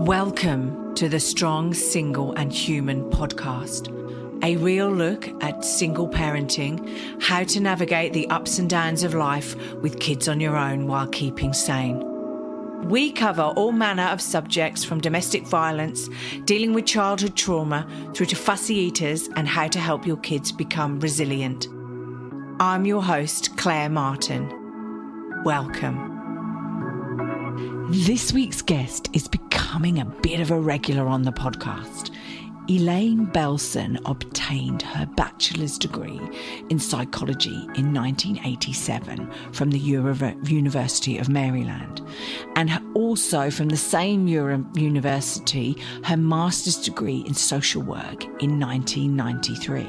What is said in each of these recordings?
Welcome to the Strong, Single and Human podcast. A real look at single parenting, how to navigate the ups and downs of life with kids on your own while keeping sane. We cover all manner of subjects from domestic violence, dealing with childhood trauma, through to fussy eaters and how to help your kids become resilient. I'm your host, Claire Martin. Welcome. This week's guest is becoming a bit of a regular on the podcast. Elaine Belson obtained her bachelor's degree in psychology in 1987 from the University of Maryland, and also from the same university, her master's degree in social work in 1993.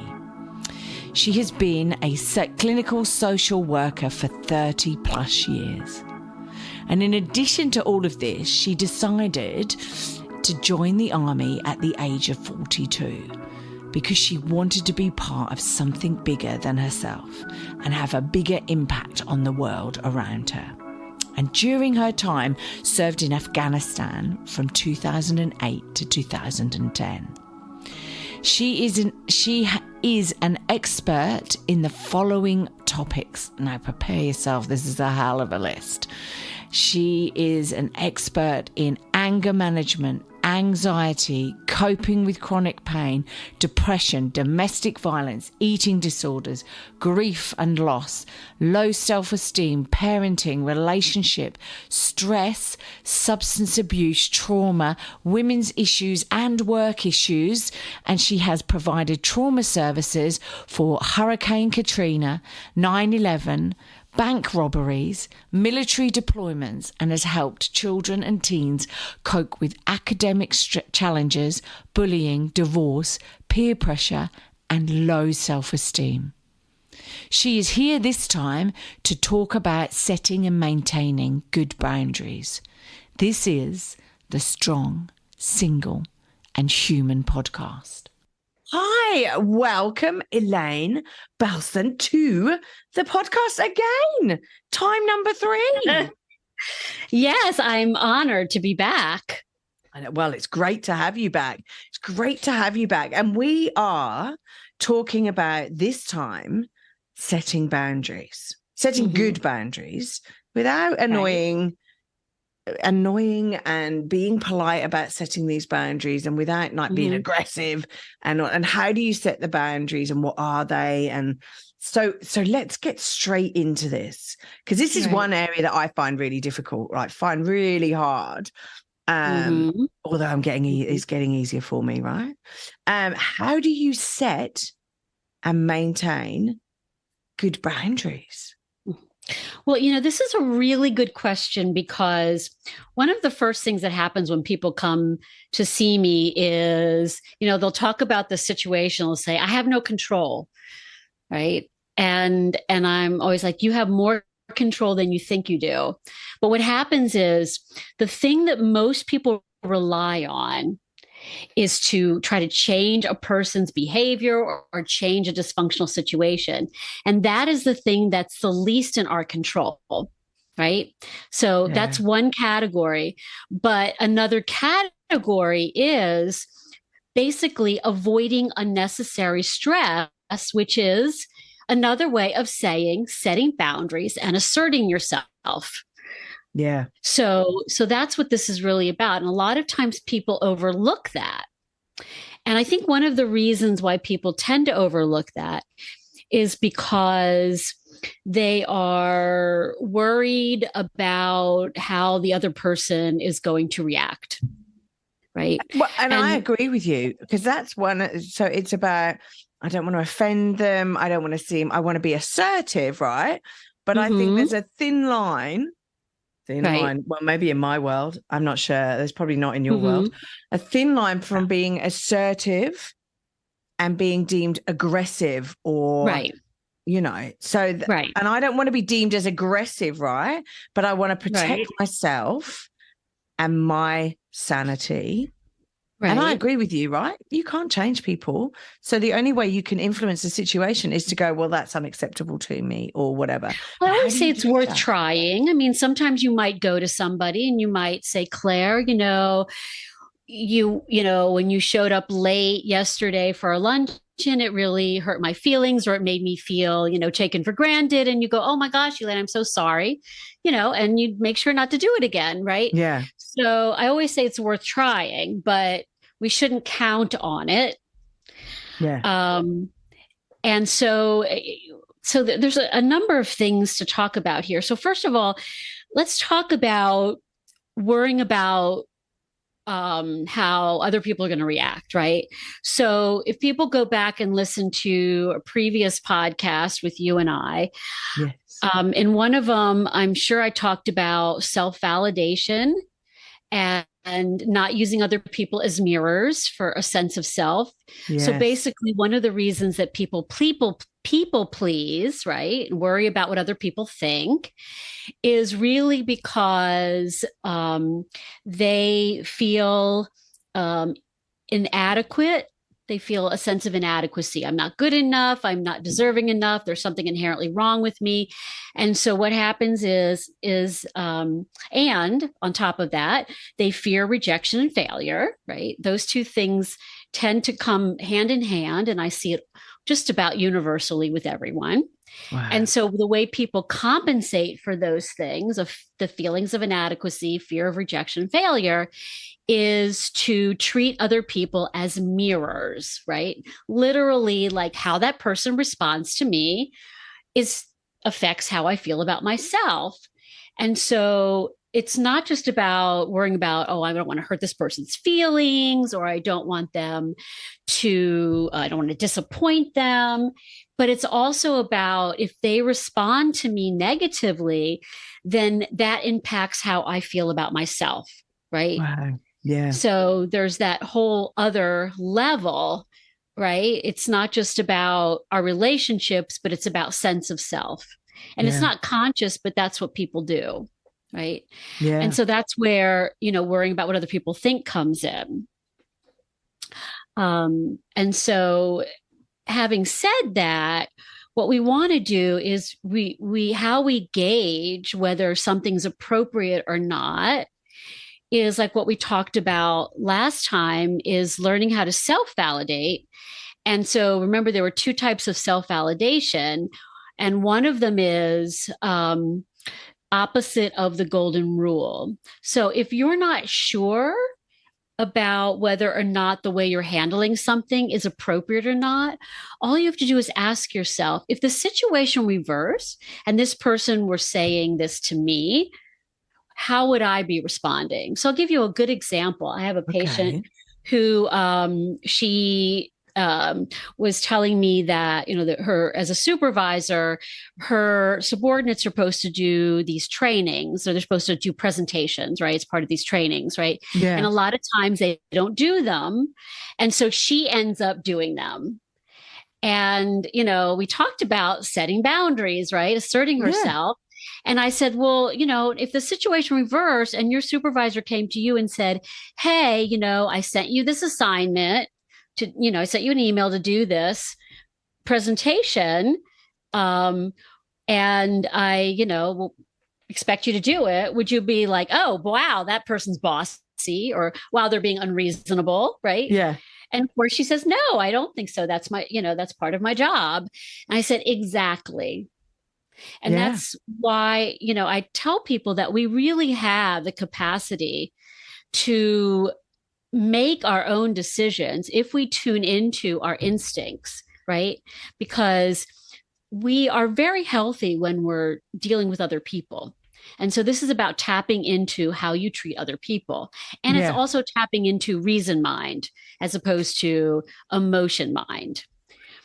She has been a clinical social worker for 30 plus years. And in addition to all of this, she decided to join the army at the age of 42 because she wanted to be part of something bigger than herself and have a bigger impact on the world around her. And during her time, served in Afghanistan from 2008 to 2010. She is an expert in the following topics. Now prepare yourself, this is a hell of a list. She is an expert in anger management, anxiety, coping with chronic pain, depression, domestic violence, eating disorders, grief and loss, low self-esteem, parenting, relationship, stress, substance abuse, trauma, women's issues and work issues. And she has provided trauma services for Hurricane Katrina, 9/11, bank robberies, military deployments, and has helped children and teens cope with academic challenges, bullying, divorce, peer pressure, and low self-esteem. She is here this time to talk about setting and maintaining good boundaries. This is the Strong, Single and Human podcast. Hi, welcome Elaine Belson to the podcast again. Time number 3. Yes, I'm honored to be back. Well, it's great to have you back. It's great to have you back. And we are talking about this time setting boundaries, setting good boundaries without annoying and being polite about setting these boundaries and without not being aggressive and how do you set the boundaries and what are they? And so let's get straight into this, because this is one area that I find really difficult, right? Find really hard. Although it's getting easier for me, right? How do you set and maintain good boundaries? Well, this is a really good question, because one of the first things that happens when people come to see me is, they'll talk about the situation. They'll say, I have no control, right? And I'm always like, you have more control than you think you do. But what happens is the thing that most people rely on is to try to change a person's behavior or change a dysfunctional situation. And that is the thing that's the least in our control, right? So that's one category. But another category is basically avoiding unnecessary stress, which is another way of saying setting boundaries and asserting yourself. Yeah. So that's what this is really about. And a lot of times people overlook that. And I think one of the reasons why people tend to overlook that is because they are worried about how the other person is going to react. Right. Well, and I agree with you, because that's one. So it's about, I don't want to offend them. I don't want to seem, I want to be assertive. Right. But I think there's a thin line. Well, maybe in my world, I'm not sure. There's probably not in your world. A thin line from being assertive and being deemed aggressive or, so, and I don't want to be deemed as aggressive, right? But I want to protect myself and my sanity, And I Right. agree with you, right? You can't change people. So the only way you can influence the situation is to go, well, that's unacceptable to me or whatever. Well, I But how always do say you it's do worth that? trying. I mean, sometimes you might go to somebody and you might say, Claire, when you showed up late yesterday for a luncheon, it really hurt my feelings, or it made me feel, taken for granted. And you go, oh my gosh, Elaine, I'm so sorry, and you make sure not to do it again. Right. Yeah. So I always say it's worth trying, but we shouldn't count on it. Yeah. And there's a number of things to talk about here. So first of all, let's talk about worrying about how other people are going to react, right? So if people go back and listen to a previous podcast with you and I, Yes. in one of them, I'm sure I talked about self-validation and not using other people as mirrors for a sense of self. Yes. So basically, one of the reasons that people please, right, and worry about what other people think is really because they feel inadequate. They feel a sense of inadequacy. I'm not good enough. I'm not deserving enough. There's something inherently wrong with me. And so what happens and on top of that, they fear rejection and failure, right? Those two things tend to come hand in hand. And I see it just about universally with everyone. Wow. And so the way people compensate for those things, of the feelings of inadequacy, fear of rejection, failure, is to treat other people as mirrors, right? Literally, like how that person responds to me affects how I feel about myself. And so it's not just about worrying about, oh, I don't want to hurt this person's feelings, or I don't want to disappoint them. But it's also about, if they respond to me negatively, then that impacts how I feel about myself, right? Wow. Yeah. So there's that whole other level, right? It's not just about our relationships, but it's about sense of self. And it's not conscious, but that's what people do, right? Yeah. And so that's where, worrying about what other people think comes in. And so having said that, what we want to do is how we gauge whether something's appropriate or not is like what we talked about last time, is learning how to self-validate. And so remember, there were two types of self-validation, and one of them is opposite of the golden rule. So if you're not sure about whether or not the way you're handling something is appropriate or not, all you have to do is ask yourself, if the situation reversed and this person were saying this to me, how would I be responding? So I'll give you a good example. I have a patient who she was telling me that, that her, as a supervisor, her subordinates are supposed to do these trainings, or they're supposed to do presentations, right? It's part of these trainings, right? Yeah. And a lot of times they don't do them. And so she ends up doing them. And, we talked about setting boundaries, right? Asserting herself. And I said, well, if the situation reversed and your supervisor came to you and said, hey, I sent you this assignment to, I sent you an email to do this presentation. And I, will expect you to do it. Would you be like, oh, wow, that person's bossy, or wow, they're being unreasonable, right? Yeah. And of course she says, no, I don't think so. That's that's part of my job. And I said, exactly. And that's why, I tell people that we really have the capacity to make our own decisions if we tune into our instincts, right? Because we are very healthy when we're dealing with other people. And so this is about tapping into how you treat other people. And it's also tapping into reason mind as opposed to emotion mind.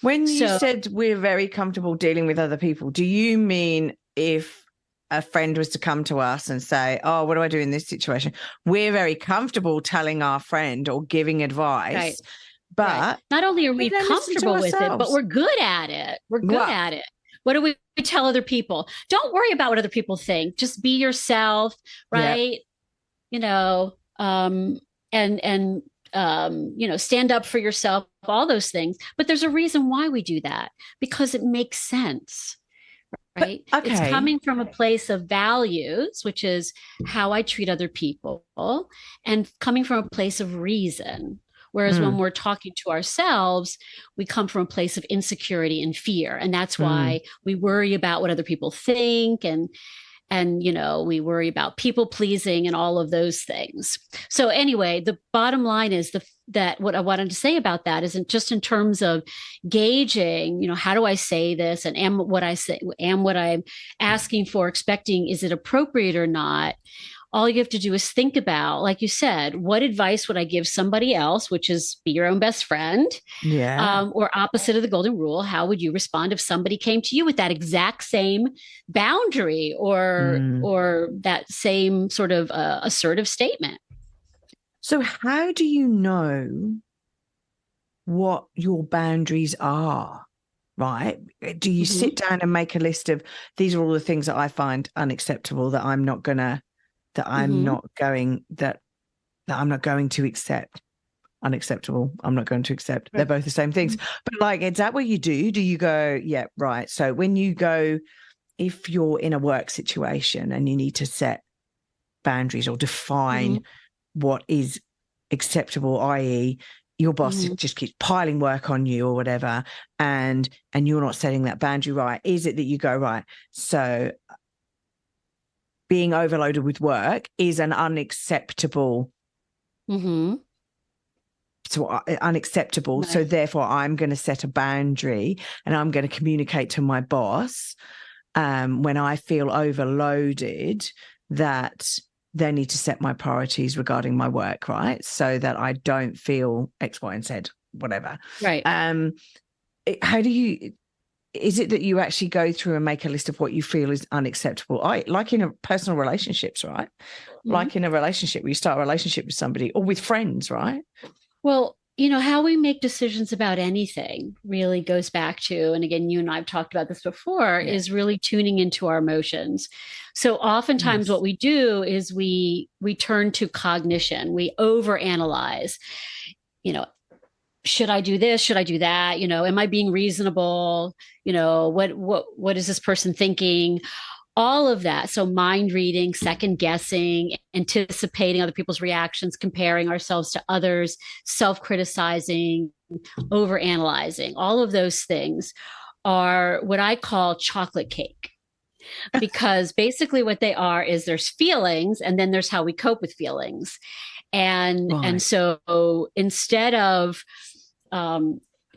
When you said we're very comfortable dealing with other people, do you mean if a friend was to come to us and say, oh, what do I do in this situation? We're very comfortable telling our friend or giving advice. Right. But not only are we comfortable with it, but we're good at it. We're good at it. What do we tell other people? Don't worry about what other people think. Just be yourself, right? And stand up for yourself, all those things. But there's a reason why we do that, because it makes sense, right? But, It's okay. coming from a place of values, which is how I treat other people, and coming from a place of reason. Whereas when we're talking to ourselves, we come from a place of insecurity and fear. And that's why we worry about what other people think, and we worry about people pleasing and all of those things. So anyway, the bottom line is that what I wanted to say about that isn't just in terms of gauging, how do I say this, and am what I'm asking for, expecting, is it appropriate or not? All you have to do is think about, like you said, what advice would I give somebody else, which is be your own best friend, Yeah. or opposite of the golden rule. How would you respond if somebody came to you with that exact same boundary or that same sort of assertive statement? So how do you know what your boundaries are? Right? Do you sit down and make a list of, these are all the things that I find unacceptable, that I'm not going to accept? Unacceptable, I'm not going to accept. They're both the same things. But like, is that what you do? Do you go, yeah, right. So when you go, if you're in a work situation and you need to set boundaries or define what is acceptable, i.e., your boss just keeps piling work on you or whatever, and you're not setting that boundary right, is it that you go, right, so being overloaded with work is an unacceptable unacceptable. Right. So therefore I'm going to set a boundary and I'm going to communicate to my boss when I feel overloaded that they need to set my priorities regarding my work, right? So that I don't feel X, Y, and Z, whatever. Right. How do you, is it that you actually go through and make a list of what you feel is unacceptable? Like in a personal relationships, right? Like in a relationship where you start a relationship with somebody or with friends, right? Well, how we make decisions about anything really goes back to, and again, you and I have talked about this before, is really tuning into our emotions. So oftentimes what we do is we turn to cognition. We overanalyze, should I do this? Should I do that? Am I being reasonable? What is this person thinking? All of that. So mind reading, second guessing, anticipating other people's reactions, comparing ourselves to others, self-criticizing, overanalyzing. All of those things are what I call chocolate cake. Because basically what they are is there's feelings, and then there's how we cope with feelings. And so instead of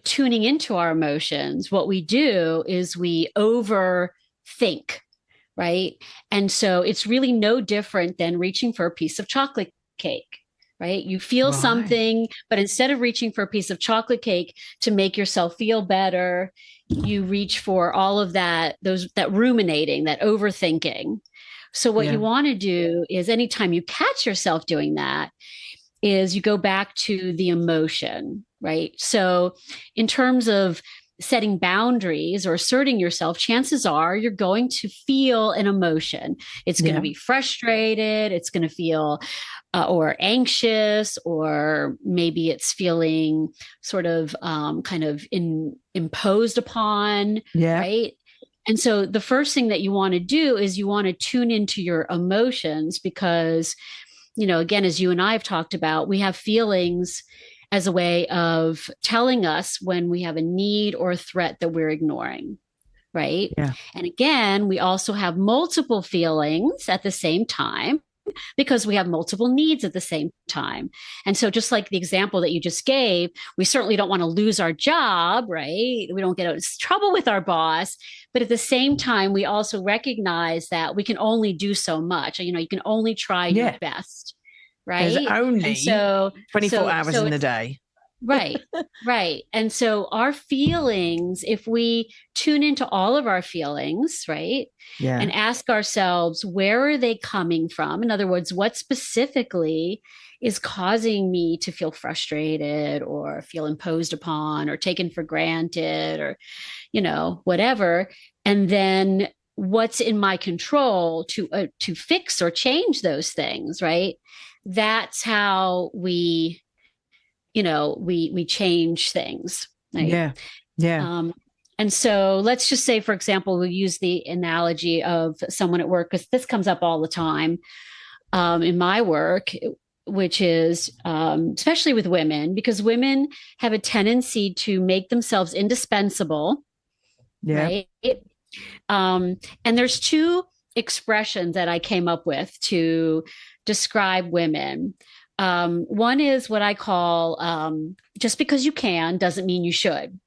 tuning into our emotions, what we do is we overthink. Right. And so it's really no different than reaching for a piece of chocolate cake, right? You feel something, but instead of reaching for a piece of chocolate cake to make yourself feel better, you reach for all of that ruminating, that overthinking. So what you want to do is, anytime you catch yourself doing that, is you go back to the emotion, right? So in terms of setting boundaries or asserting yourself, chances are you're going to feel an emotion. It's going to be frustrated. It's going to feel or anxious, or maybe it's feeling sort of kind of imposed upon, right? And so the first thing that you want to do is you want to tune into your emotions, because, again, as you and I have talked about, we have feelings as a way of telling us when we have a need or a threat that we're ignoring, right? Yeah. And again, we also have multiple feelings at the same time, because we have multiple needs at the same time. And so just like the example that you just gave, we certainly don't want to lose our job, right? We don't get into trouble with our boss. But at the same time, we also recognize that we can only do so much. You can only try your best. Right. There's only 24 hours in the day. Right. Right. And so our feelings, if we tune into all of our feelings, right. Yeah. And ask ourselves, where are they coming from? In other words, what specifically is causing me to feel frustrated or feel imposed upon or taken for granted, or, whatever. And then what's in my control to fix or change those things, right? That's how we we change things, right? Yeah. Yeah. And so let's just say, for example, we'll use the analogy of someone at work, because this comes up all the time in my work, which is especially with women, because women have a tendency to make themselves indispensable, Yeah. right? And there's two expressions that I came up with to describe women. One is what I call just because you can doesn't mean you should.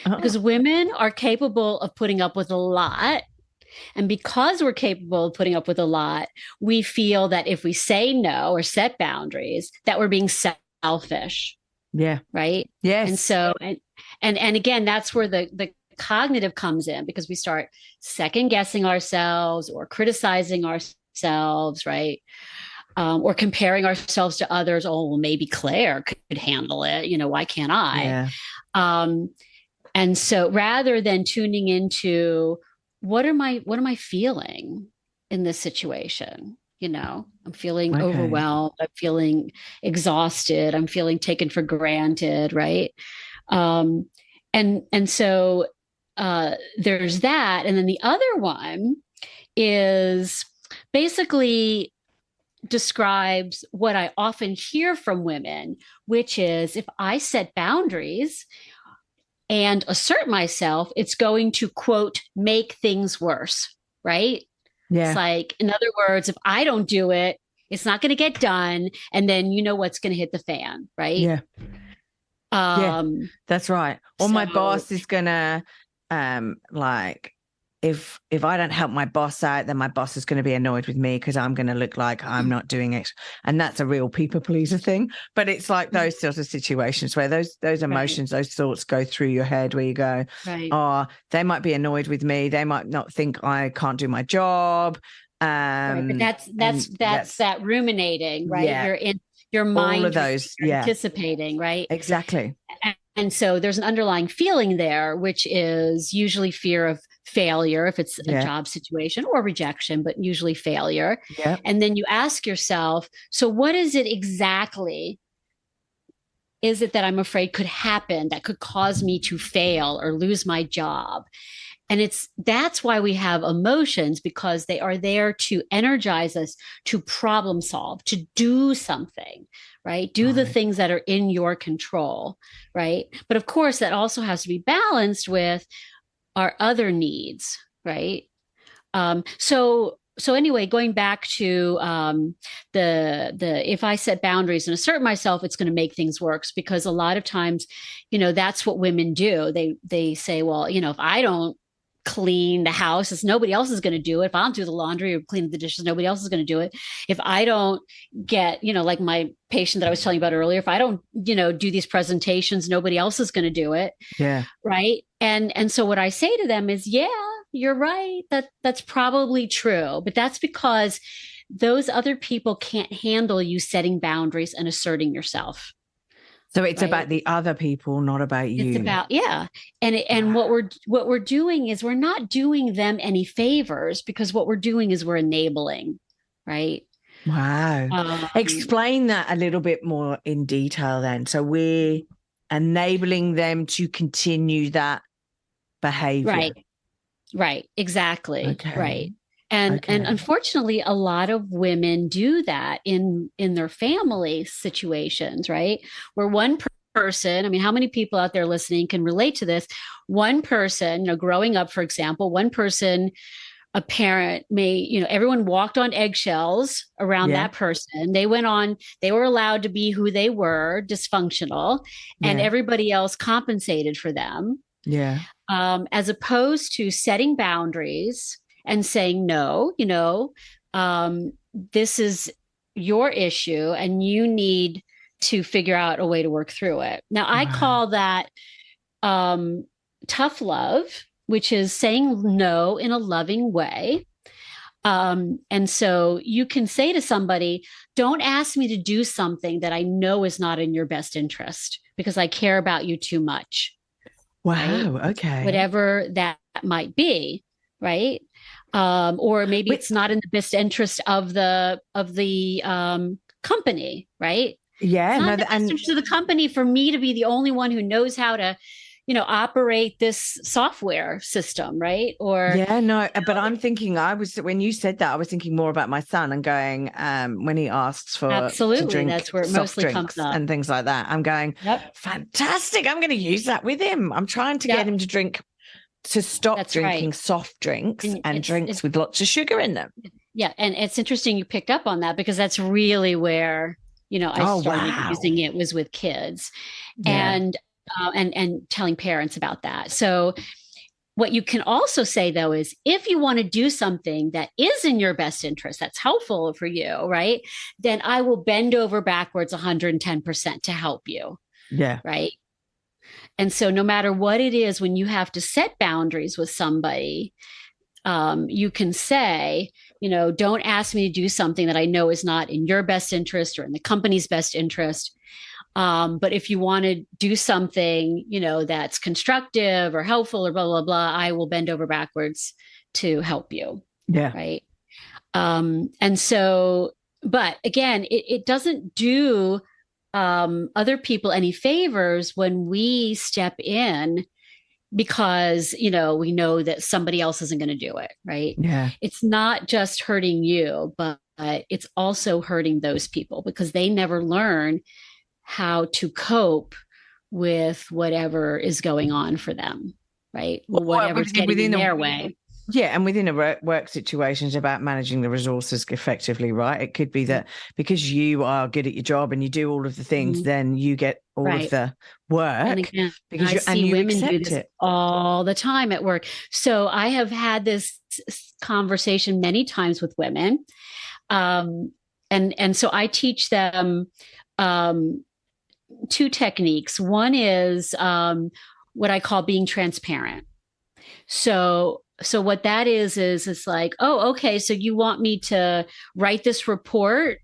Because women are capable of putting up with a lot. And because we're capable of putting up with a lot, we feel that if we say no or set boundaries, that we're being selfish. Yeah. Right. Yes. And so, and again, that's where the cognitive comes in, because we start second guessing ourselves or criticizing ourselves, right? Or comparing ourselves to others. Oh, well, maybe Claire could handle it. Why can't I? Yeah. And so rather than tuning into what am I feeling in this situation? I'm feeling overwhelmed. I'm feeling exhausted. I'm feeling taken for granted. Right. And so there's that. And then the other one is basically describes what I often hear from women, which is if I set boundaries and assert myself, it's going to, quote, make things worse, right? Yeah. It's like, in other words, if I don't do it, it's not going to get done. And then you know what's going to hit the fan, right? Yeah. That's right. Or my boss is going to, if I don't help my boss out, then my boss is going to be annoyed with me because I'm going to look like I'm not doing it. And that's a real people pleaser thing. But it's like those sorts of situations where those emotions, those thoughts go through your head where you go, oh, they might be annoyed with me. They might not think I can't do my job. But that's that ruminating, right? Yeah. Your mind, all of those, anticipating, right? Exactly. And so there's an underlying feeling there, which is usually fear of failure, if it's a job situation, or rejection, but usually failure. Yeah. And then you ask yourself, so what is it exactly? Is it that I'm afraid could happen that could cause me to fail or lose my job? And that's why we have emotions, because they are there to energize us, to problem solve, to do something, right? Do the things that are in your control, right? But of course, that also has to be balanced with our other needs, right? So anyway, going back to the if I set boundaries and assert myself, it's going to make things worse, because a lot of times, that's what women do. They say, well, if I don't clean the house, it's nobody else is going to do it. If I don't do the laundry or clean the dishes, nobody else is going to do it. If I don't get, like my patient that I was telling you about earlier, if I don't, do these presentations, nobody else is going to do it. Yeah. Right. And so what I say to them is, yeah, you're right. That's probably true. But that's because those other people can't handle you setting boundaries and asserting yourself. So it's about the other people, not about you. It's about, And what we're doing is we're not doing them any favors, because what we're doing is we're enabling, right? Wow. Explain that a little bit more in detail then. So we're enabling them to continue that behavior. Right. Exactly. Okay. Right. And unfortunately, a lot of women do that in their family situations, right? Where one person, I mean, how many people out there listening can relate to this? One person, growing up, for example, one person, a parent may, everyone walked on eggshells around that person. They were allowed to be who they were, dysfunctional, and everybody else compensated for them. Yeah. As opposed to setting boundaries and saying, no, this is your issue and you need to figure out a way to work through it. Now, I call that tough love, which is saying no in a loving way. And so you can say to somebody, don't ask me to do something that I know is not in your best interest, because I care about you too much. Wow. Right? Okay. Whatever that might be. Right. Or maybe it's not in the best interest of the company. Right. It's Yeah, not no, in the best interest of the company for me to be the only one who knows how to, operate this software system, right? Or yeah, no, but I'm thinking, when you said that, I was thinking more about my son and going, when he asks to absolutely, drink that's where it soft mostly comes drinks up. and things like that, I'm going, Yep. fantastic. I'm going to use that with him. I'm trying to get him Yep. to stop That's drinking right. soft drinks And and drinks with lots of sugar in them. yeah, and it's interesting you picked up on that because that's really where, I Oh, started wow. using it was with kids Yeah. and telling parents about that. So what you can also say though is if you want to do something that is in your best interest, that's helpful for you, right? Then I will bend over backwards 110% to help you, Yeah. right? And so no matter what it is, when you have to set boundaries with somebody, you can say, don't ask me to do something that I know is not in your best interest or in the company's best interest. But if you want to do something, that's constructive or helpful or blah, blah, blah, I will bend over backwards to help you. Yeah. Right. And so, but again, it doesn't do other people any favors when we step in because we know that somebody else isn't going to do it, right? Yeah. It's not just hurting you, but it's also hurting those people because they never learn how to cope with whatever is going on for them, right? Whatever's getting in their way. Yeah, and within a work situation, it's about managing the resources effectively, right? It could be that because you are good at your job and you do all of the things, then you get all of the work. And again, because I see you women do accept this it all the time at work. So I have had this conversation many times with women, and so I teach them two techniques. One is what I call being transparent. So what that is it's like, oh, okay, so you want me to write this report?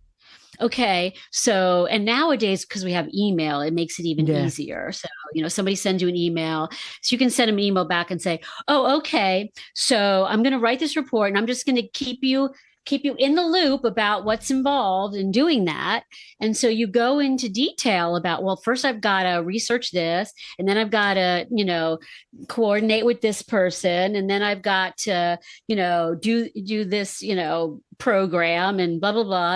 Okay. So, and nowadays, because we have email, it makes it even easier. So, somebody sends you an email. So you can send them an email back and say, oh, okay. So I'm going to write this report and I'm just going to keep you in the loop about what's involved in doing that. And so you go into detail about, well, first I've got to research this, and then I've got to, coordinate with this person, and then I've got to, do this, program and blah, blah, blah,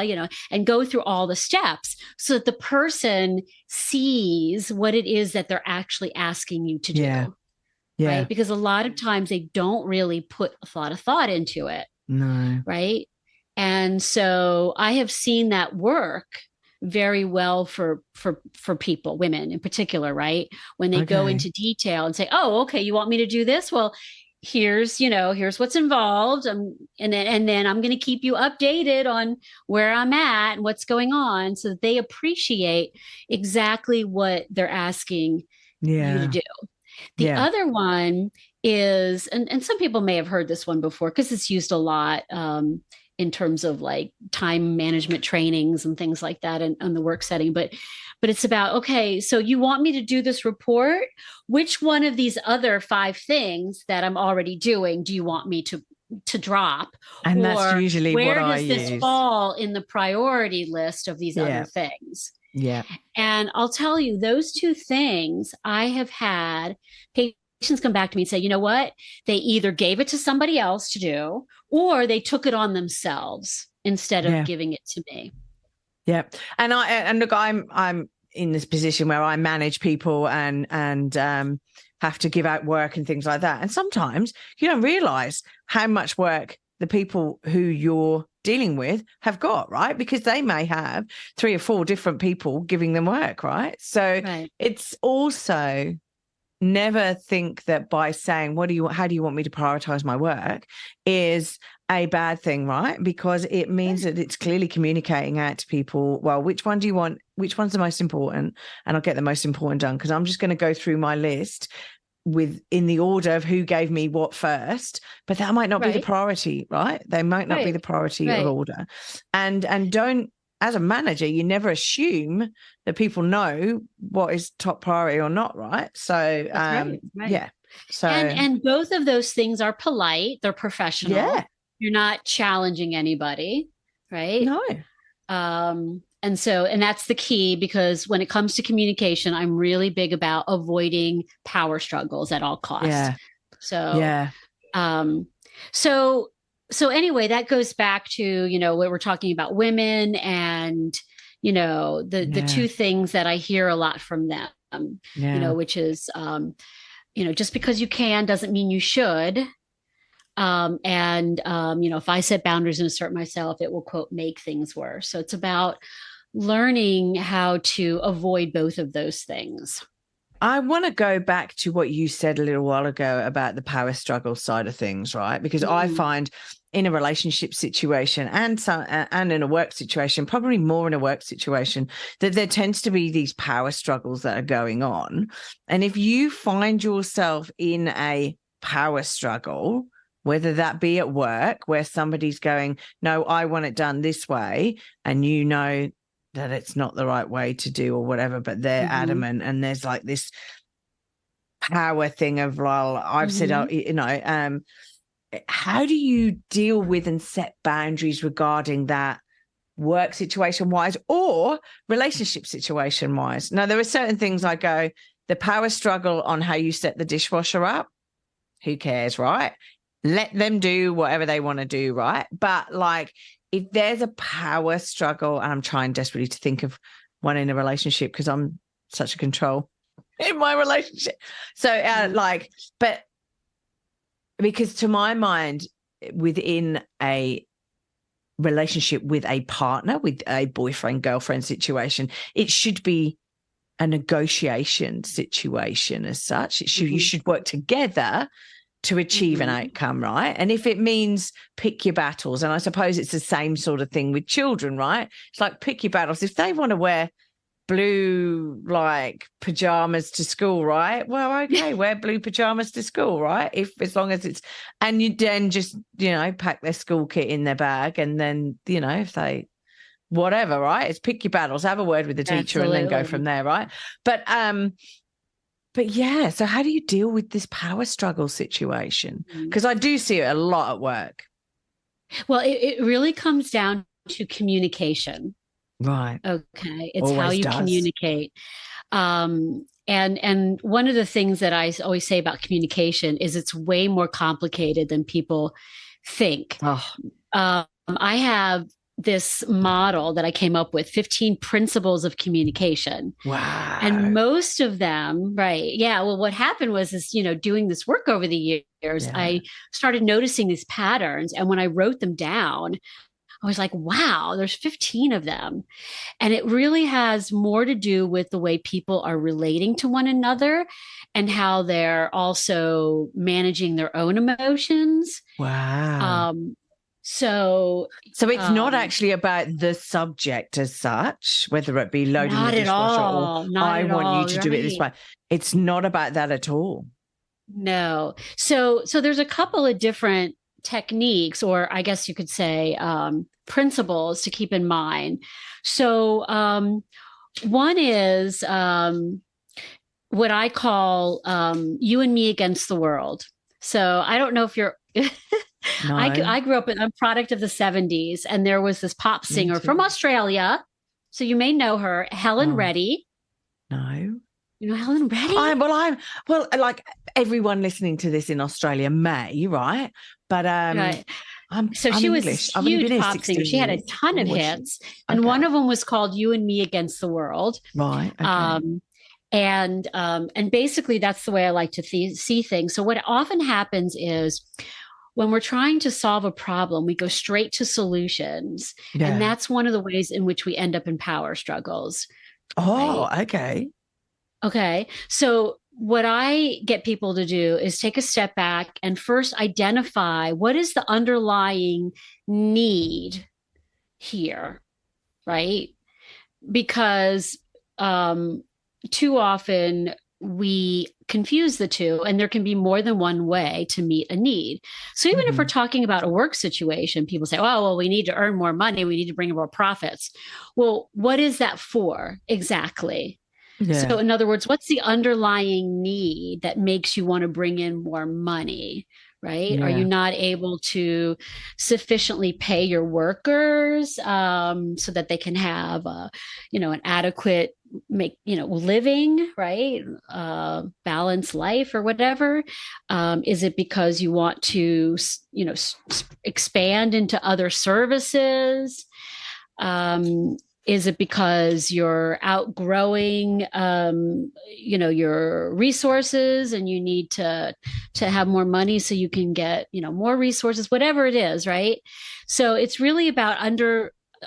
and go through all the steps so that the person sees what it is that they're actually asking you to do. Yeah. Right. Because a lot of times they don't really put a lot of thought into it. No. Right. And so I have seen that work very well for people, women in particular, right? When they go into detail and say, oh, okay, you want me to do this? Well, here's what's involved. And then I'm going to keep you updated on where I'm at and what's going on so that they appreciate exactly what they're asking you to do. The other one is, and some people may have heard this one before because it's used a lot in terms of like time management trainings and things like that in the work setting. But it's about, okay, so you want me to do this report? Which one of these other 5 things that I'm already doing do you want me to drop? And or that's usually where what does this fall in the priority list of these other things? Yeah. And I'll tell you, those 2 things I have had patients come back to me and say, you know what? They either gave it to somebody else to do, or they took it on themselves instead of giving it to me. Yeah. And look, I'm in this position where I manage people and have to give out work and things like that. And sometimes you don't realize how much work the people who you're dealing with have got, right? Because they may have 3 or 4 different people giving them work, right? So it's also never think that by saying, how do you want me to prioritize my work is a bad thing, right? Because it means that it's clearly communicating out to people, well, which one do you want? Which one's the most important? And I'll get the most important done because I'm just going to go through my list in the order of who gave me what first, but that might not be the priority, right? They might not be the priority of order. And don't, as a manager, you never assume that people know what is top priority or not, right? So yeah. So and both of those things are polite, they're professional. Yeah. You're not challenging anybody, right? No. And that's the key, because when it comes to communication, I'm really big about avoiding power struggles at all costs. Yeah. So, Yeah. um, so, so anyway, that goes back to, what we're talking about women and, the two things that I hear a lot from them, which is, just because you can doesn't mean you should. If I set boundaries and assert myself, it will, quote, make things worse. So it's about learning how to avoid both of those things. I want to go back to what you said a little while ago about the power struggle side of things, right? Because I find in a relationship situation and in a work situation, probably more in a work situation, that there tends to be these power struggles that are going on. And if you find yourself in a power struggle, whether that be at work where somebody's going, no, I want it done this way, and that it's not the right way to do or whatever, but they're adamant, and there's like this power thing of, well, I've said, how do you deal with and set boundaries regarding that, work situation wise or relationship situation wise? Now, there are certain things I go, the power struggle on how you set the dishwasher up, who cares, right? Let them do whatever they want to do, right? But like, if there's a power struggle, and I'm trying desperately to think of one in a relationship because I'm such a control in my relationship. So but because to my mind, within a relationship with a partner, with a boyfriend, girlfriend situation, it should be a negotiation situation as such. You should work together to achieve an outcome, right? And if it means pick your battles, and I suppose it's the same sort of thing with children, right? It's like pick your battles. If they want to wear blue pajamas to school, right? Well, okay, wear blue pajamas to school, right? As long as it's, and you then just, pack their school kit in their bag, and then, if they, whatever, right? It's pick your battles, have a word with the teacher, and then go from there, right? But yeah, so how do you deal with this power struggle situation? Because I do see it a lot at work. Well, it really comes down to communication. Right. Okay. It's how you communicate. And one of the things that I always say about communication is it's way more complicated than people think. I have this model that I came up with, 15 principles of communication. Wow. And most of them, right. Yeah. Well, what happened was doing this work over the years, I started noticing these patterns. And when I wrote them down, I was like, wow, there's 15 of them. And it really has more to do with the way people are relating to one another and how they're also managing their own emotions. Wow. So it's not actually about the subject as such, whether it be loading the dishwasher or I want you to do it this way. It's not about that at all. No. So there's a couple of different techniques, or I guess you could say principles to keep in mind. So one is what I call you and me against the world. So I don't know if you're No. I grew up I'm a product of the 70s, and there was this pop singer from Australia. So you may know her, Helen Reddy. No. You know Helen Reddy? Well, like everyone listening to this in Australia may, right? But right. I'm she English. was a huge pop singer. She had a ton of hits, and one of them was called "You and Me Against the World." Right. Okay. And basically that's the way I like to see things. So what often happens is, when we're trying to solve a problem, we go straight to solutions. Yeah. And that's one of the ways in which we end up in power struggles. Oh, right? Okay. Okay. So what I get people to do is take a step back and first identify what is the underlying need here, right? Because too often we confuse the two, and there can be more than one way to meet a need. So even if we're talking about a work situation, people say, oh, well, we need to earn more money. We need to bring in more profits. Well, what is that for exactly? Yeah. So in other words, what's the underlying need that makes you want to bring in more money? right? Are you Yeah. not able to sufficiently pay your workers so that they can have, an adequate living, right? Balanced life or whatever? Is it because you want to, expand into other services? Um, is it because you're outgrowing, your resources and you need to have more money so you can get, more resources, whatever it is, right? So it's really about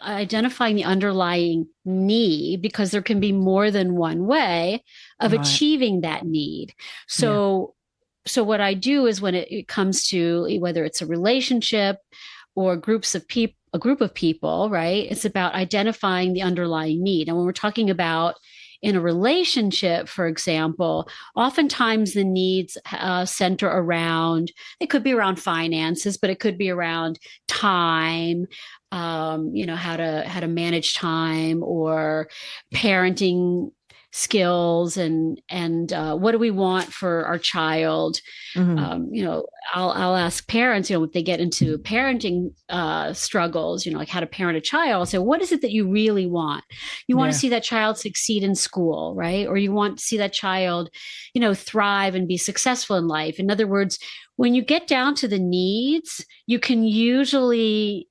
identifying the underlying need, because there can be more than one way of Right. achieving that need. Yeah. So what I do is, when it comes to whether it's a relationship or a group of people, right? It's about identifying the underlying need. And when we're talking about in a relationship, for example, oftentimes the needs center around, it could be around finances, but it could be around time, how to manage time, or parenting skills, and what do we want for our child. Hmm. I'll ask parents, if they get into parenting struggles, like how to parent a child. I'll say, what is it that you really want? You want to Yeah. see that child succeed in school, right? Or you want to see that child, thrive and be successful in life. In other words, when you get down to the needs, you can usually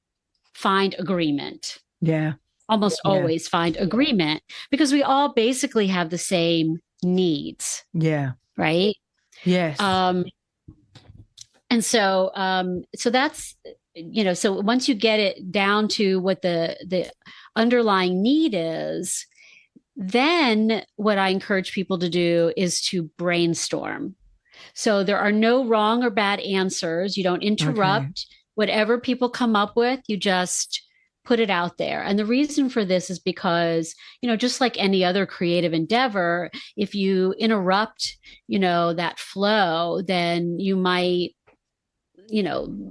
find agreement, Yeah. almost Yeah. always find agreement, because we all basically have the same needs, Yeah. right? Yes. Um, and so that's, so once you get it down to what the underlying need is, then what I encourage people to do is to brainstorm. So there are no wrong or bad answers. You don't Okay. interrupt whatever people come up with. You just put it out there. And the reason for this is because, just like any other creative endeavor, if you interrupt, that flow, then you might,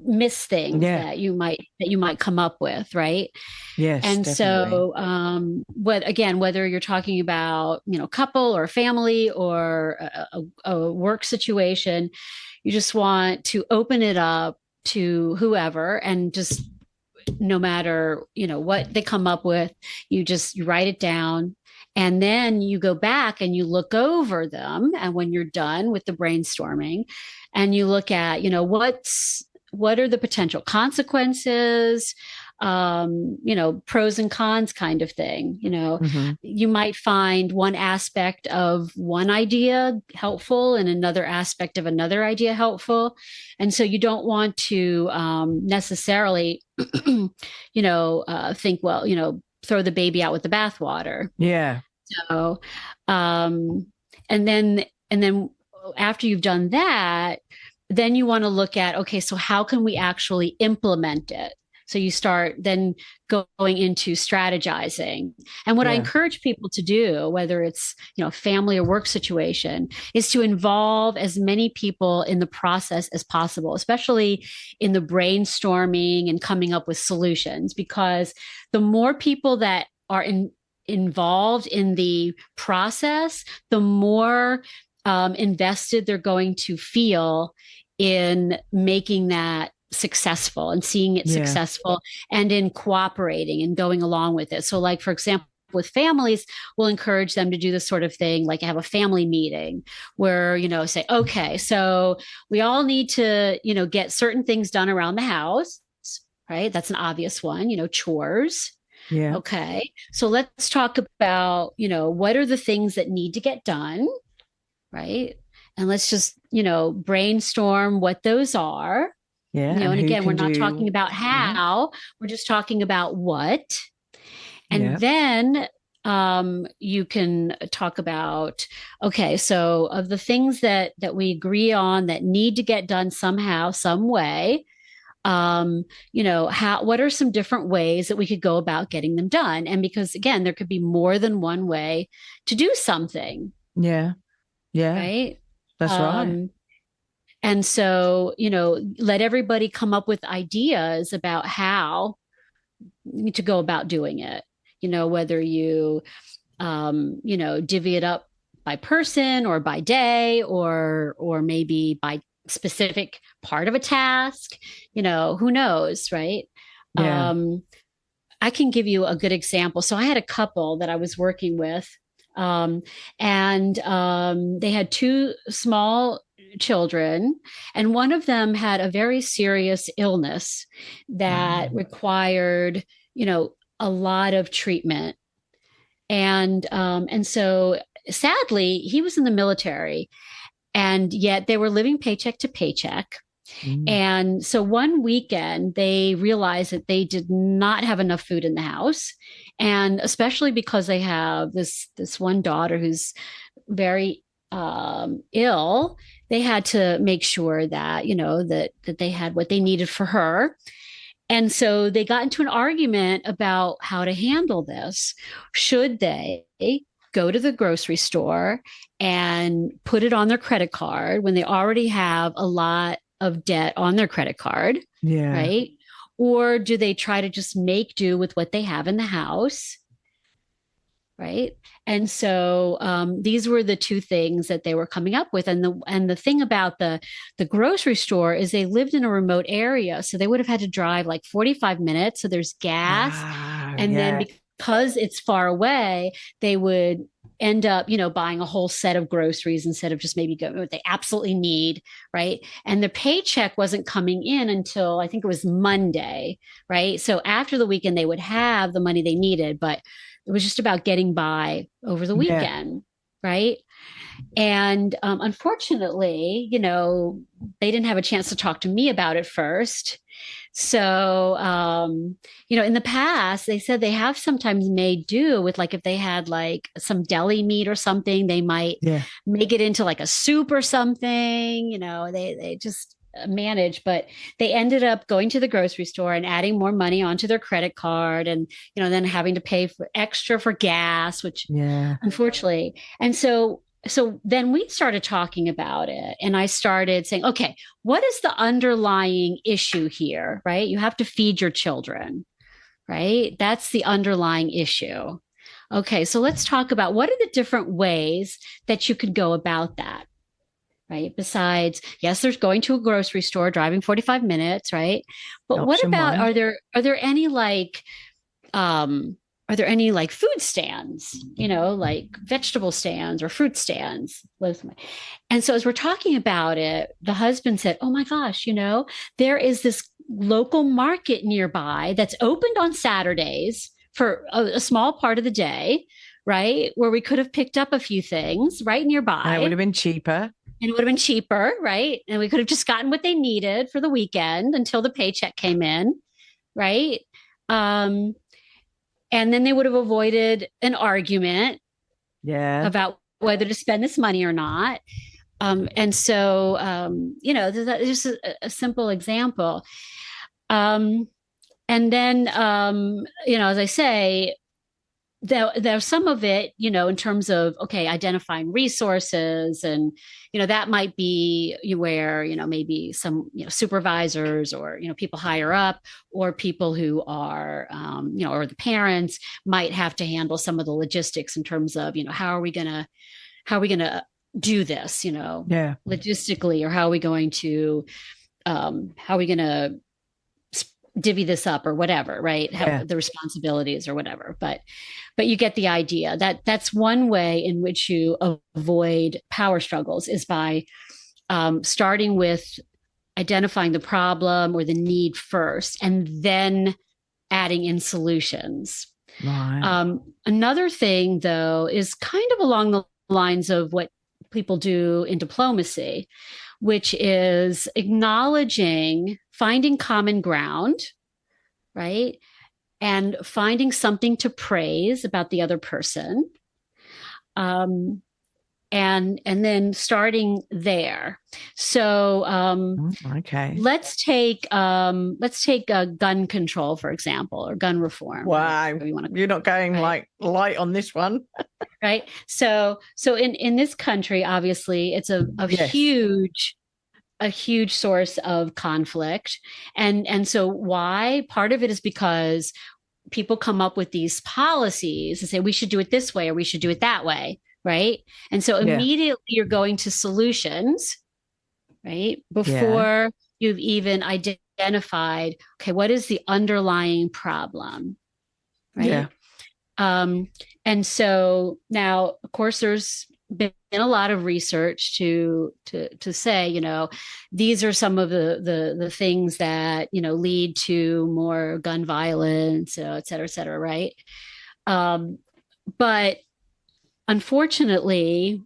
miss things Yeah. that you might come up with, right? Yes, And definitely. so, whether you're talking about, couple or family or a work situation, you just want to open it up to whoever, and just, no matter, what they come up with, you write it down, and then you go back and you look over them. And when you're done with the brainstorming, and you look at, what are the potential consequences, pros and cons kind of thing. Hmm. You might find one aspect of one idea helpful and another aspect of another idea helpful. And so you don't want to necessarily, think, well, throw the baby out with the bathwater. Yeah. So, um, and then after you've done that, then you want to look at, okay, so how can we actually implement it? So you start then going into strategizing. And what I Yeah. encourage people to do, whether it's, family or work situation, is to involve as many people in the process as possible, especially in the brainstorming and coming up with solutions, because the more people that are involved in the process, the more invested they're going to feel in making that successful and seeing it Yeah. successful, and in cooperating and going along with it. So, like, for example, with families, we'll encourage them to do this sort of thing, like have a family meeting where, say, okay, so we all need to, get certain things done around the house, right? That's an obvious one, chores. Yeah. Okay. So let's talk about, what are the things that need to get done, right? And let's just, brainstorm what those are. Yeah. And And who again, we're can not talking do? about Yeah. how, we're just talking about what. And Yeah. then you can talk about, okay, so of the things that we agree on that need to get done somehow, some way, what are some different ways that we could go about getting them done? And because, again, there could be more than one way to do something, Yeah. Yeah. right? That's right. Um, and so, let everybody come up with ideas about how to go about doing it. Whether you, divvy it up by person or by day, or maybe by specific part of a task, who knows, right? Yeah. I can give you a good example. So I had a couple that I was working with, um, and they had two small children, and one of them had a very serious illness that required, a lot of treatment. And so sadly, he was in the military, and yet they were living paycheck to paycheck. Mm. And so one weekend, they realized that they did not have enough food in the house, and especially because they have this one daughter who's very ill. They had to make sure that that they had what they needed for her. And so they got into an argument about how to handle this. Should they go to the grocery store and put it on their credit card when they already have a lot of debt on their credit card, Yeah. right? Or do they try to just make do with what they have in the house? Right. And so these were the two things that they were coming up with. And the thing about the grocery store is they lived in a remote area. So they would have had to drive like 45 minutes. So there's gas. And then because it's far away, they would end up, buying a whole set of groceries instead of just maybe going what they absolutely need. Right. And the paycheck wasn't coming in until I think it was Monday. Right. So after the weekend, they would have the money they needed, but it was just about getting by over the weekend. Right. And unfortunately, they didn't have a chance to talk to me about it first. So, in the past, they said they have sometimes made do with, like, if they had like some deli meat or something, they might make it into like a soup or something. They just manage, but they ended up going to the grocery store and adding more money onto their credit card, and then having to pay for extra for gas, which unfortunately. And so then we started talking about it, and I started saying, okay, what is the underlying issue here? Right? You have to feed your children, right? That's the underlying issue. Okay, so let's talk about what are the different ways that you could go about that. Right. Besides, yes, there's going to a grocery store, driving 45 minutes, right? But what about, are there any food stands, like vegetable stands or fruit stands? And so as we're talking about it, the husband said, oh my gosh, there is this local market nearby that's opened on Saturdays for a small part of the day, right? Where we could have picked up a few things right nearby. And it would have been cheaper. Right? And we could have just gotten what they needed for the weekend until the paycheck came in, right? And then they would have avoided an argument about whether to spend this money or not. And so, that's just a simple example. And then, as I say, there's some of it, in terms of, okay, identifying resources, and, that might be where, maybe some, supervisors or, people higher up, or people who are, or the parents might have to handle some of the logistics in terms of, how are we going to do this, logistically, or how are we going to divvy this up or whatever, right? Have the responsibilities or whatever. But you get the idea. That's one way in which you avoid power struggles, is by starting with identifying the problem or the need first, and then adding in solutions. Right. Another thing, though, is kind of along the lines of what people do in diplomacy, which is finding common ground, right? And finding something to praise about the other person. And then starting there. So okay. Let's take gun control, for example, or gun reform. Wow. You're not going like light on this one. Right. So in this country, obviously, it's a huge source of conflict. And so why? Part of it is because people come up with these policies and say, we should do it this way, or we should do it that way. Right. And so immediately you're going to solutions, right? Before you've even identified, okay, what is the underlying problem, right? Yeah. And so now, of course, there's been a lot of research to say, these are some of the things that lead to more gun violence, et cetera, right? But unfortunately,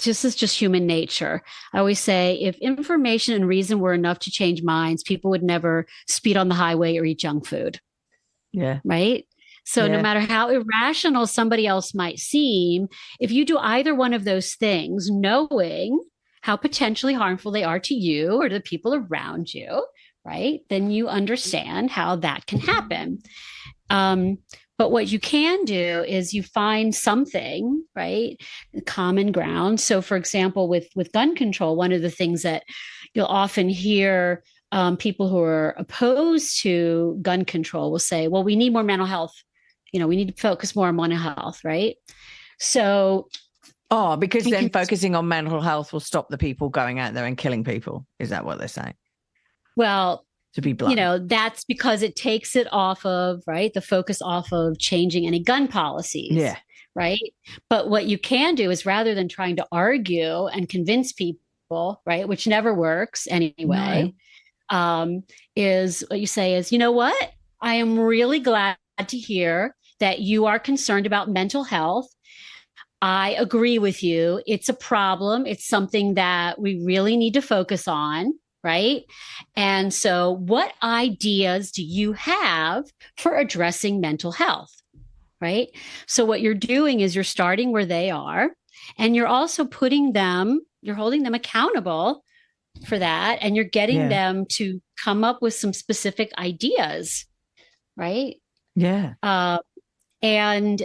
this is just human nature. I always say if information and reason were enough to change minds, people would never speed on the highway or eat junk food. Yeah. Right. So no matter how irrational somebody else might seem, if you do either one of those things, knowing how potentially harmful they are to you or to the people around you, right, then you understand how that can happen. But what you can do is you find something, right, common ground. So, for example, with gun control, one of the things that you'll often hear people who are opposed to gun control will say, well, we need more mental health. We need to focus more on mental health, right? So, because then focusing on mental health will stop the people going out there and killing people. Is that what they're saying? Well, to be blunt, that's because it takes it off of, right, the focus off of changing any gun policies. Yeah. Right. But what you can do is rather than trying to argue and convince people, right, which never works anyway, is what you say is, you know what? I am really glad to hear that you are concerned about mental health. I agree with you. It's a problem. It's something that we really need to focus on. Right. And so, what ideas do you have for addressing mental health? Right. So, what you're doing is you're starting where they are, and you're also holding them accountable for that. And you're getting them to come up with some specific ideas. Right. Yeah. And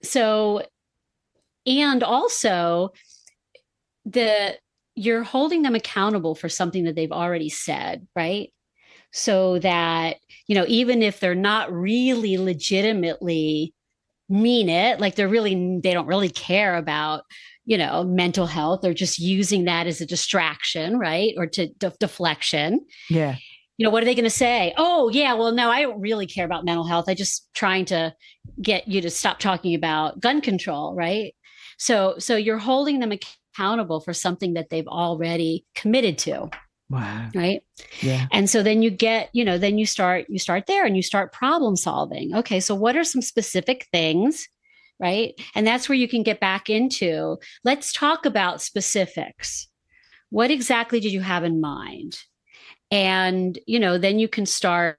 so, and also you're holding them accountable for something that they've already said, right? So that, even if they're not really legitimately mean it, like they don't really care about, mental health. They're just using that as a distraction, right? Or to deflection. Yeah. What are they going to say? Oh, yeah, well, no, I don't really care about mental health. I'm just trying to get you to stop talking about gun control, right? So you're holding them accountable for something that they've already committed to. Wow. Right. Yeah. And so then you get, then you start there and you start problem solving. Okay. So what are some specific things? Right. And that's where you can get back into, let's talk about specifics. What exactly did you have in mind? And, then you can start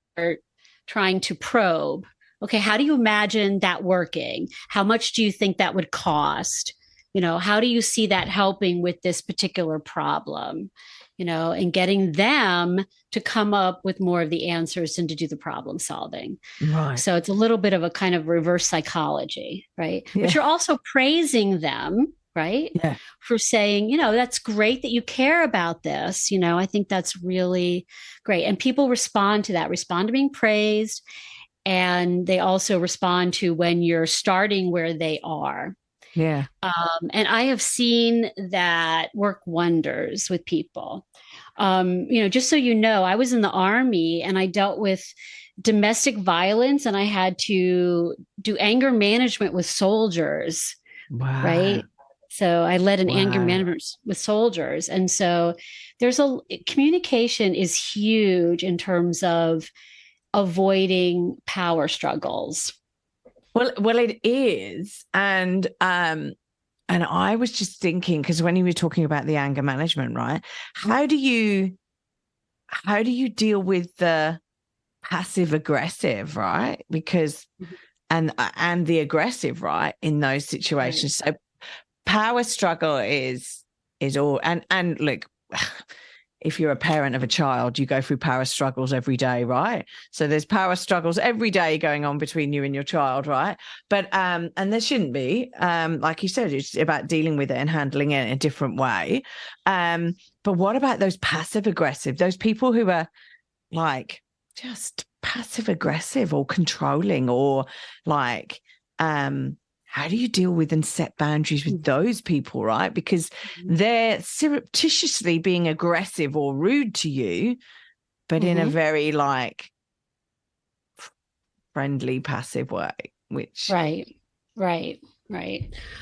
trying to probe. Okay, how do you imagine that working? How much do you think that would cost? How do you see that helping with this particular problem? And getting them to come up with more of the answers and to do the problem solving. Right. So it's a little bit of a kind of reverse psychology, right? Yeah. But you're also praising them, right? Yeah. For saying, that's great that you care about this. I think that's really great. And people respond to being praised. And they also respond to when you're starting where they are. Yeah. And I have seen that work wonders with people. Just so you know, I was in the Army and I dealt with domestic violence and I had to do anger management with soldiers. Wow. Right. So I led an anger management with soldiers. And so communication is huge in terms of avoiding power struggles. Well, it is. And I was just thinking, because when you were talking about the anger management, right? How do you deal with the passive aggressive, right? Because and the aggressive, right, in those situations. Right. So power struggle is all and look, if you're a parent of a child, you go through power struggles every day, right? So there's power struggles every day going on between you and your child, right? But and there shouldn't be, like you said, it's about dealing with it and handling it in a different way. But what about those passive aggressive, those people who are like just passive aggressive or controlling or like how do you deal with and set boundaries with those people, right? Because they're surreptitiously being aggressive or rude to you, but in a very like friendly, passive way, which Right.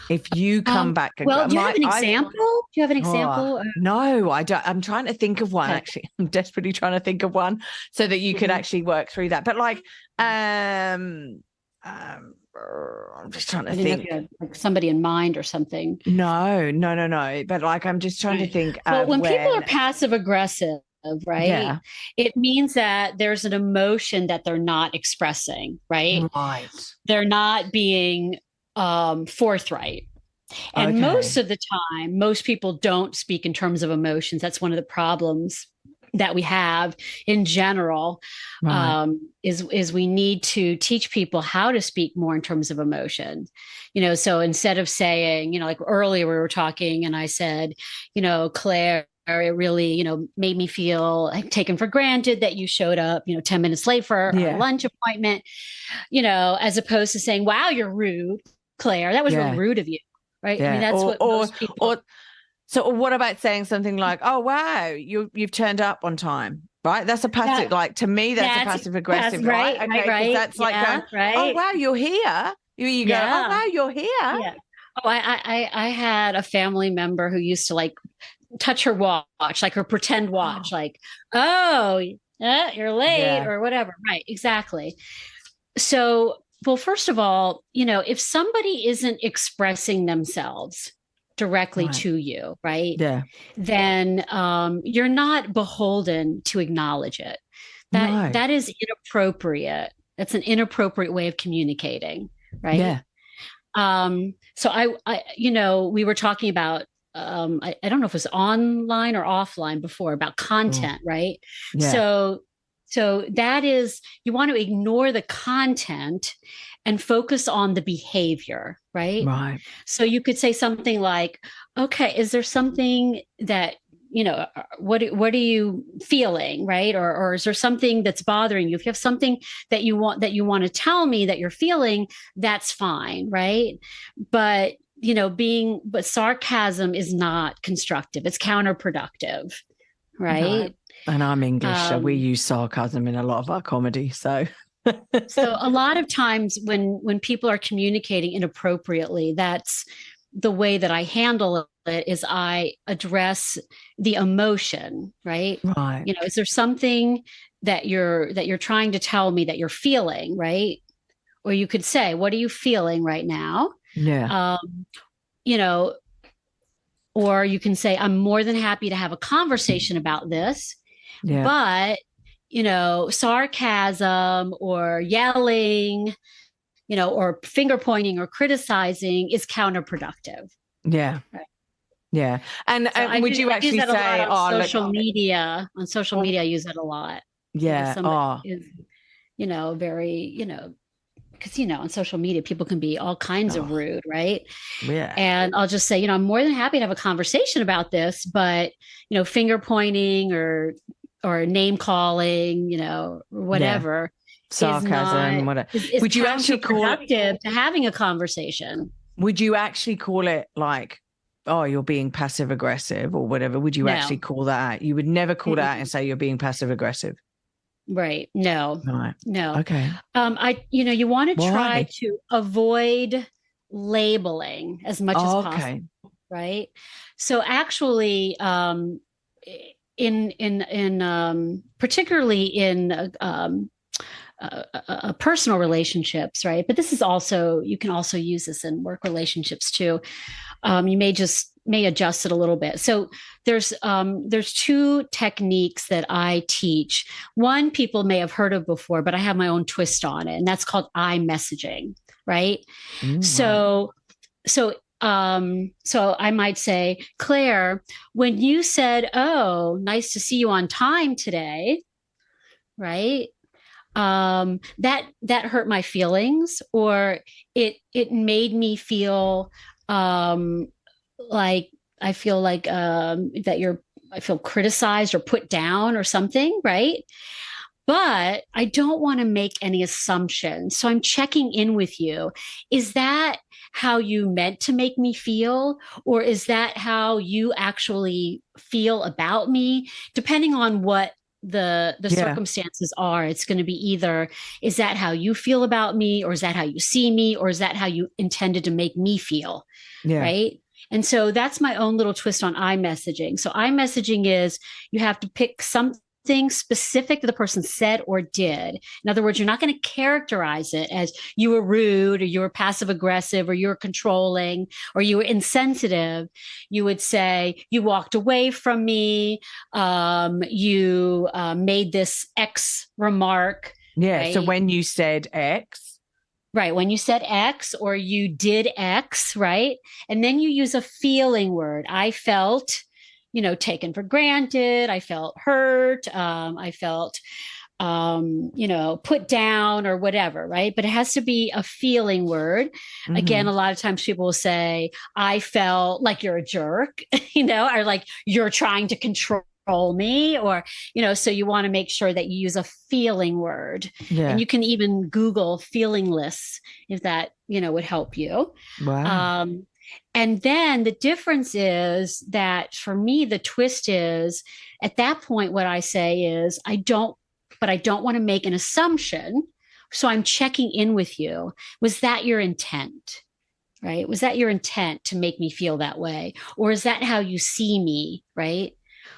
if you come back, well, do you have an example? Do you have an example? No, I don't. I'm trying to think of one, Okay. actually. I'm desperately trying to think of one so that you could actually work through that. But like, I'm just trying to think. If you had like somebody in mind or something. No. But like, I'm just trying to think. Well, when people are passive aggressive, right? Yeah. It means that there's an emotion that they're not expressing, right? Right. They're not being forthright. And most of the time, most people don't speak in terms of emotions. That's one of the problems that we have in general. Right. Is we need to teach people how to speak more in terms of emotion. So instead of saying, like earlier we were talking and I said, Claire, it really, made me feel like taken for granted that you showed up, 10 minutes late for our lunch appointment, as opposed to saying, wow, you're rude, Claire. That was really rude of you. Right. Yeah. I mean, that's what most people. So what about saying something like, oh, wow, you've turned up on time, right? That's a passive, like to me, that's a passive aggressive, right? Okay. Right. That's like going, oh, wow, you're here. You go, oh, wow, you're here. Yeah. Oh, I had a family member who used to like touch her watch, like her pretend watch, like, oh, you're late or whatever. Right. Exactly. So, well, first of all, if somebody isn't expressing themselves directly to you, right? Yeah. Then you're not beholden to acknowledge it. That is inappropriate. That's an inappropriate way of communicating, right? Yeah. So I we were talking about I don't know if it was online or offline before about content, right? Yeah. So that is, you want to ignore the content and focus on the behavior, right? Right. So you could say something like, okay, is there something that, what are you feeling, right? Or is there something that's bothering you? If you have something that you want to tell me that you're feeling, that's fine, right? But sarcasm is not constructive. It's counterproductive, right? And I'm English, so we use sarcasm in a lot of our comedy. So a lot of times when people are communicating inappropriately, that's the way that I handle it, is I address the emotion, right? Right. Is there something that you're trying to tell me that you're feeling, right? Or you could say, what are you feeling right now? Yeah. Or you can say, I'm more than happy to have a conversation about this. Yeah. But, sarcasm or yelling, or finger pointing or criticizing is counterproductive. Yeah. Right. Yeah. And so would you actually say, on social media, I use that a lot. Yeah. Is, very, because, on social media, people can be all kinds of rude, right? Yeah. And I'll just say, I'm more than happy to have a conversation about this, but, finger pointing or name calling, whatever. Sarcasm, whatever. Would you actually call it to having a conversation? Would you actually call it like, oh, you're being passive aggressive or whatever? Would you actually call that out? You would never call that out and say you're being passive aggressive. Right. No. Right. No. Okay. You want to try to avoid labeling as much as possible. Right. So actually, in particularly in personal relationships, right? But this is also, you can also use this in work relationships too. You may adjust it a little bit. So there's two techniques that I teach. One people may have heard of before, but I have my own twist on it, and that's called I messaging, right? So I might say, Claire, when you said, "Oh, nice to see you on time today," right? That hurt my feelings, or it made me feel like I feel like I feel criticized or put down or something, right? but I don't want to make any assumptions. So I'm checking in with you. Is that how you meant to make me feel? Or is that how you actually feel about me? Depending on what the Yeah. circumstances are, it's going to be either, is that how you feel about me, or is that how you see me, or is that how you intended to make me feel? Yeah. Right. And so that's my own little twist on iMessaging. So iMessaging is, you have to pick something specific that the person said or did. In other words, you're not going to characterize it as you were rude, or you were passive aggressive, or you were controlling, or you were insensitive. You would say, you walked away from me. You made this X remark. Yeah. So Right. when you said X, Right. When you said X, or you did X, right? And then you use a feeling word. I felt, taken for granted. I felt hurt. I felt, put down or whatever, right? But it has to be a feeling word. Again, mm-hmm. a lot of times people will say, I felt like you're a jerk, or like you're trying to control me, or so you want to make sure that you use a feeling word. Yeah. And you can even Google feeling lists if that would help you. Wow. Um, and then the difference is that, for me, the twist is, at that point, what I say is, I don't want to make an assumption, so I'm checking in with you. Was that your intent? Right? Was that your intent to make me feel that way? Or is that how you see me? Right?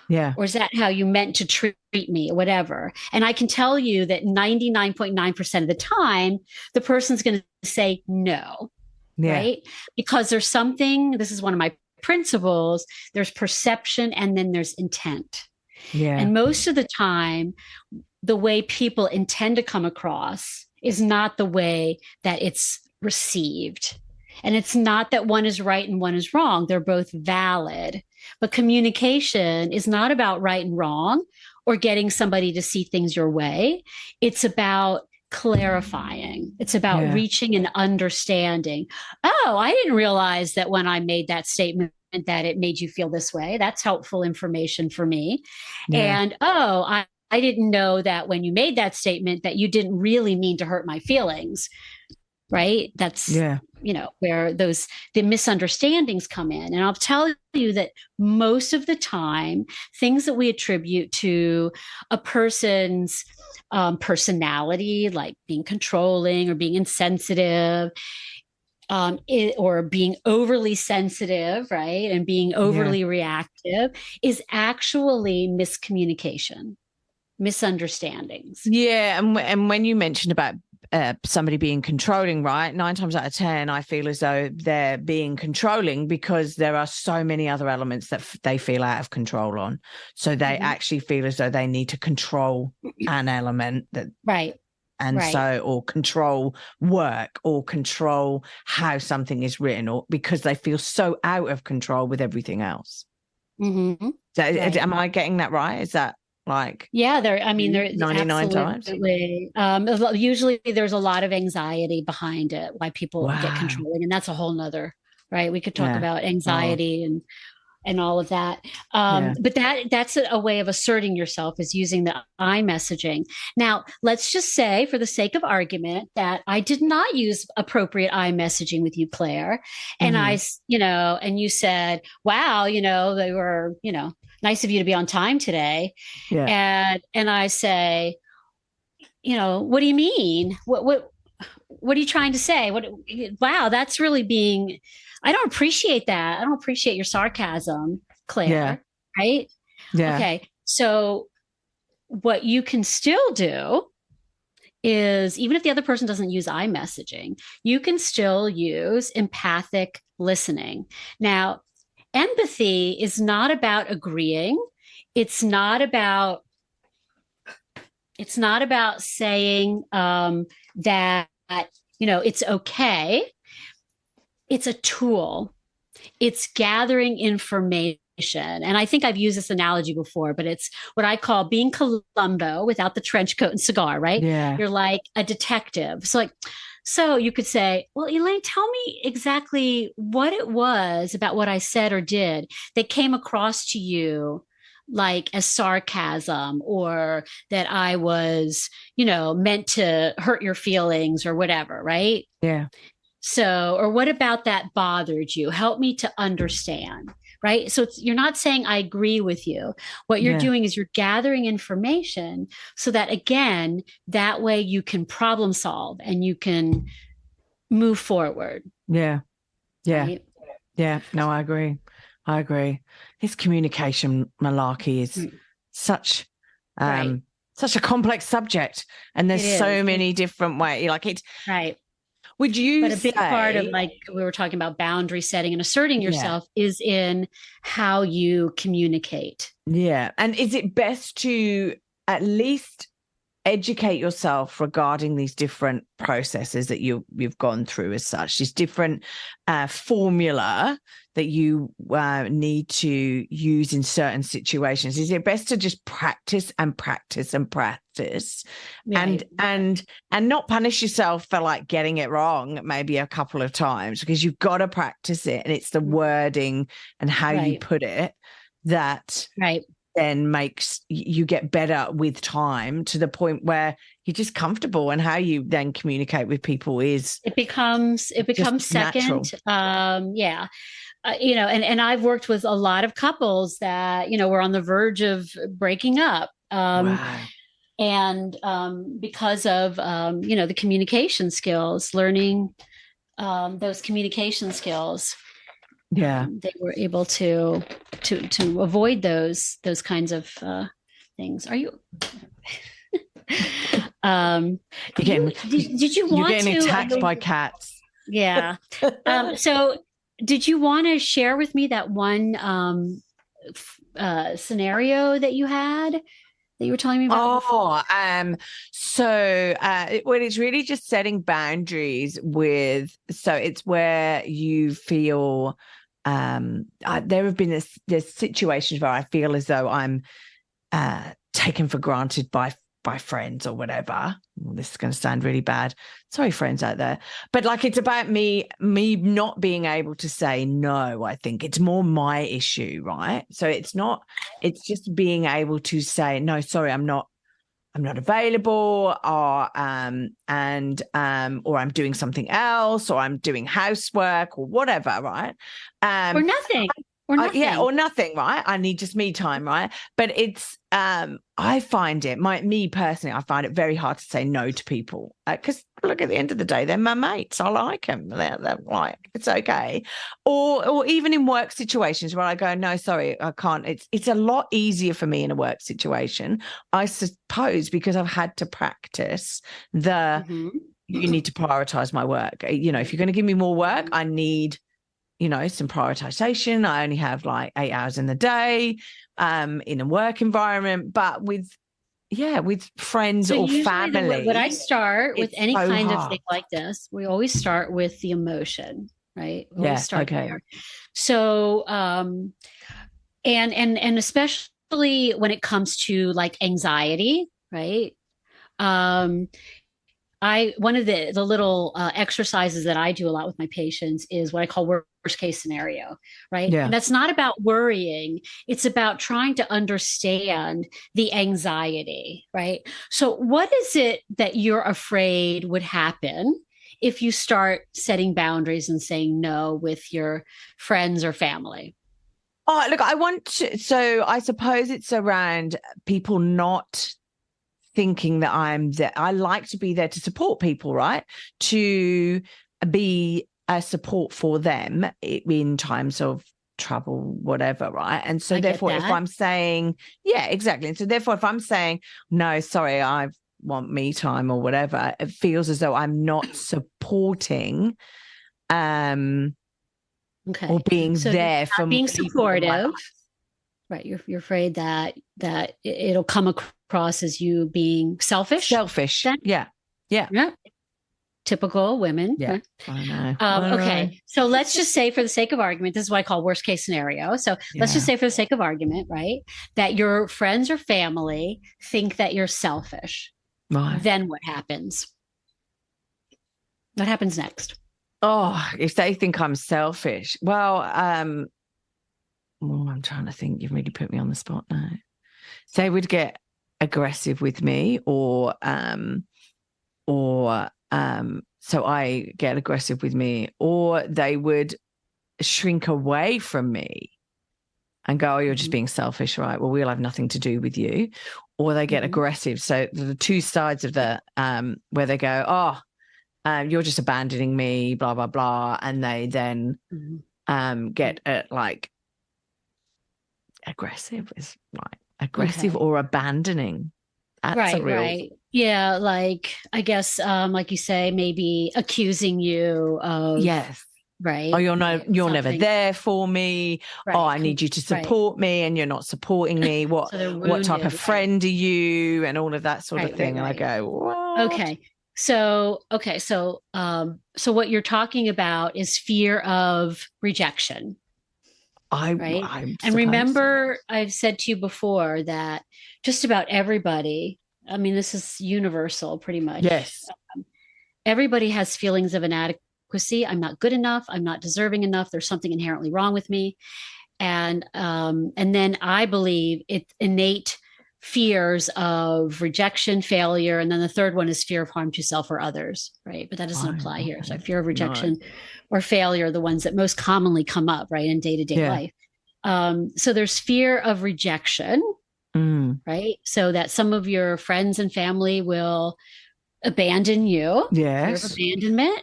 Yeah. Or is that how you meant to treat me, or whatever? And I can tell you that 99.9% of the time, the person's going to say no, Yeah. right? Because there's something, this is one of my principles, there's perception and then there's intent. Yeah. And most of the time, the way people intend to come across is not the way that it's received. And it's not that one is right and one is wrong. They're both valid. But communication is not about right and wrong or getting somebody to see things your way. It's about clarifying. It's about Yeah. reaching an understanding. Oh, I didn't realize that when I made that statement that it made you feel this way. That's helpful information for me. Yeah. And I didn't know that when you made that statement that you didn't really mean to hurt my feelings. Right. That's, Yeah. where the misunderstandings come in. And I'll tell you that most of the time, things that we attribute to a person's personality, like being controlling or being insensitive, or being overly sensitive, right, and being Yeah. overly reactive, is actually miscommunication, misunderstandings. Yeah. And when you mentioned about somebody being controlling, right? 9 times out of 10, I feel as though they're being controlling because there are so many other elements that they feel out of control on. So they actually feel as though they need to control an element that. Right. And right. so, or control work, or control how something is written, or because they feel so out of control with everything else. Mm-hmm. So, Right. am I getting that right? Is that like? Yeah, there. I mean, there 99 times. Usually, there's a lot of anxiety behind it. Why people get Wow. controlling, and that's a whole nother. Right. We could talk Yeah. about anxiety and all of that. Yeah. But that's a way of asserting yourself, is using the iMessaging. Now, let's just say, for the sake of argument, that I did not use appropriate iMessaging with you, Claire. And and you said, wow, they were, nice of you to be on time today. Yeah. And I say, what do you mean? What are you trying to say? Wow, that's really being, I don't appreciate that. I don't appreciate your sarcasm, Claire. Yeah. Right? Yeah. Okay. So what you can still do is, even if the other person doesn't use iMessaging, you can still use empathic listening. Now, empathy is not about agreeing. It's not about saying that, it's okay. It's a tool. It's gathering information. And I think I've used this analogy before, but it's what I call being Columbo without the trench coat and cigar, right? Yeah. You're like a detective. So you could say, well, Elaine, tell me exactly what it was about what I said or did that came across to you like as sarcasm, or that I was, you know, meant to hurt your feelings or whatever, right? Yeah. So, or what about that bothered you? Help me to understand, right? So you're not saying I agree with you. What you're Yeah. doing is you're gathering information so that, again, that way you can problem solve and you can move forward. Yeah. Yeah. Right? Yeah. No, I agree. I agree. This communication malarkey is such Right. such a complex subject, and there's It so is. many different ways. Like it. Right. Would you But a big part of, say? like we were talking about, boundary setting and asserting Yeah. yourself is in how you communicate. Yeah. And is it best to at least educate yourself regarding these different processes that you've gone through as such, this different formula that you need to use in certain situations? Is it best to just practice and practice and practice, Right. and not punish yourself for like getting it wrong maybe a couple of times, because you've got to practice it, and it's the wording and how you Right. put it that Right. then makes you get better with time, to the point where you're just comfortable, and how you then communicate with people is It becomes second. Yeah. You know, and I've worked with a lot of couples that, you know, were on the verge of breaking up. wow. And because of, you know, the communication skills, learning those communication skills, Yeah. they were able to avoid those kinds of things. Are you? Did you want you're getting to attacked by cats? Yeah. So did you want to share with me that one scenario that you had, that you were telling me about? So well, it's really just setting boundaries with, so it's where you feel there have been there's situations where I feel as though I'm taken for granted by friends or whatever. Well, this is going to sound really bad. Sorry, friends out there. But like, it's about me not being able to say no. I think it's more my issue, right? So it's just being able to say, no, sorry, I'm not available, or or I'm doing something else, or I'm doing housework or whatever, right? Or nothing. Or nothing. Yeah, or nothing, right? I need just me time, right? But it's I find it, me personally, I find it very hard to say no to people, because look, at the end of the day, they're my mates. I like them. They're like, it's okay. Or even in work situations where I go, no, sorry, I can't. It's a lot easier for me in a work situation, I suppose, because I've had to practice you need to prioritize my work. You know, if you're going to give me more work, I need, you know, some prioritization. I only have like 8 hours in the day in a work environment, but with friends or family. When I start with any so kind hard. of thing like this, we always start with the emotion, right? We always start there. So, and especially when it comes to like anxiety, right? One of the little exercises that I do a lot with my patients is what I call worst case scenario, right? Yeah. And that's not about worrying. It's about trying to understand the anxiety, right? So what is it that you're afraid would happen if you start setting boundaries and saying no with your friends or family? Oh, look, so I suppose it's around people not thinking that I'm there. I like to be there to support people, right? To be a support for them in times of trouble, whatever, right? And so therefore, if I'm saying, yeah, exactly. And so therefore, if I'm saying, no, sorry, I want me time or whatever, it feels as though I'm not supporting or being there for being supportive. Right. You're afraid that it'll come across as you being selfish. Then? Yeah. Typical women. Yeah. Right? I know. Okay. So let's just say, for the sake of argument, this is what I call worst case scenario. So let's just say, for the sake of argument, right, that your friends or family think that you're selfish. Right. Then what happens? What happens next? Oh, if they think I'm selfish, well, I'm trying to think. You've really put me on the spot now. They would get aggressive with me, or so I get aggressive with me, or they would shrink away from me and go, "Oh, you're just being selfish, right? Well, we'll have nothing to do with you." Or they get aggressive. So the two sides of the where they go, "Oh, you're just abandoning me," blah blah blah, and they then get like aggressive is right, aggressive or abandoning. That's a real right. Yeah, like I guess, like you say, maybe accusing you of yes. right. Oh, you're something. never there for me. Right. Oh, I need you to support me, and you're not supporting me. What So what type of friend are you, and all of that sort of thing. And I go, what? Okay. So what you're talking about is fear of rejection. Right. And remember, I've said to you before that just about everybody, I mean, this is universal pretty much. Yes. Everybody has feelings of inadequacy. I'm not good enough. I'm not deserving enough. There's something inherently wrong with me. And then I believe it's innate fears of rejection, failure, and then the third one is fear of harm to self or others, right? But that doesn't apply here. So fear of rejection or failure are the ones that most commonly come up, right, in day-to-day life. So there's fear of rejection, right? So that some of your friends and family will abandon you, fear of abandonment,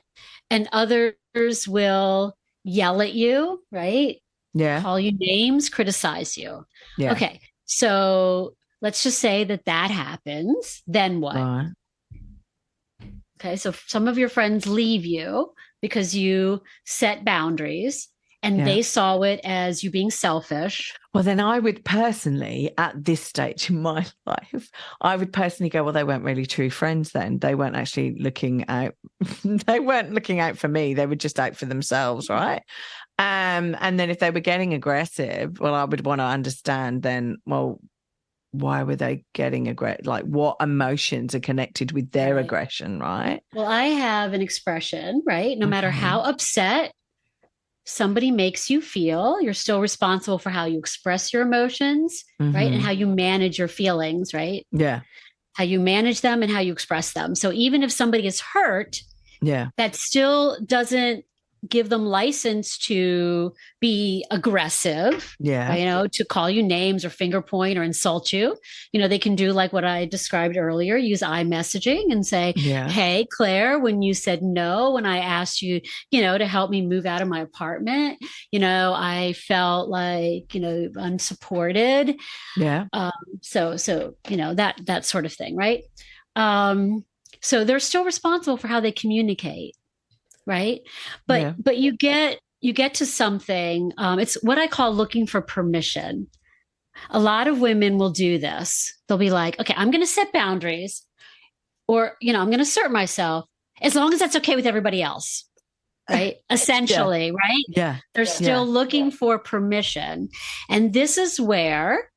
and others will yell at you, right? Call you names, criticize you. Okay, so let's just say that happens. Then what? Okay, so some of your friends leave you because you set boundaries and they saw it as you being selfish. Well, then I would personally, at this stage in my life, I would personally go, well, they weren't really true friends then. They weren't actually looking out. They weren't looking out for me. They were just out for themselves, right? And then if they were getting aggressive, well, I would want to understand then, well, why were they getting aggressive? Like what emotions are connected with their aggression, right? Well, I have an expression, right? No matter how upset somebody makes you feel, you're still responsible for how you express your emotions, right? And how you manage your feelings, right? Yeah. How you manage them and how you express them. So even if somebody is hurt, that still doesn't give them license to be aggressive, right? To call you names or finger point or insult you. They can do like what I described earlier, use iMessaging and say, hey, Claire, when you said no, when I asked you, to help me move out of my apartment, I felt like, unsupported. So, that sort of thing. Right. So they're still responsible for how they communicate. Right. But you get to something. It's what I call looking for permission. A lot of women will do this. They'll be like, okay, I'm going to set boundaries or, I'm going to assert myself as long as that's okay with everybody else. Right. Essentially. Right. Yeah. They're still looking for permission. And this is where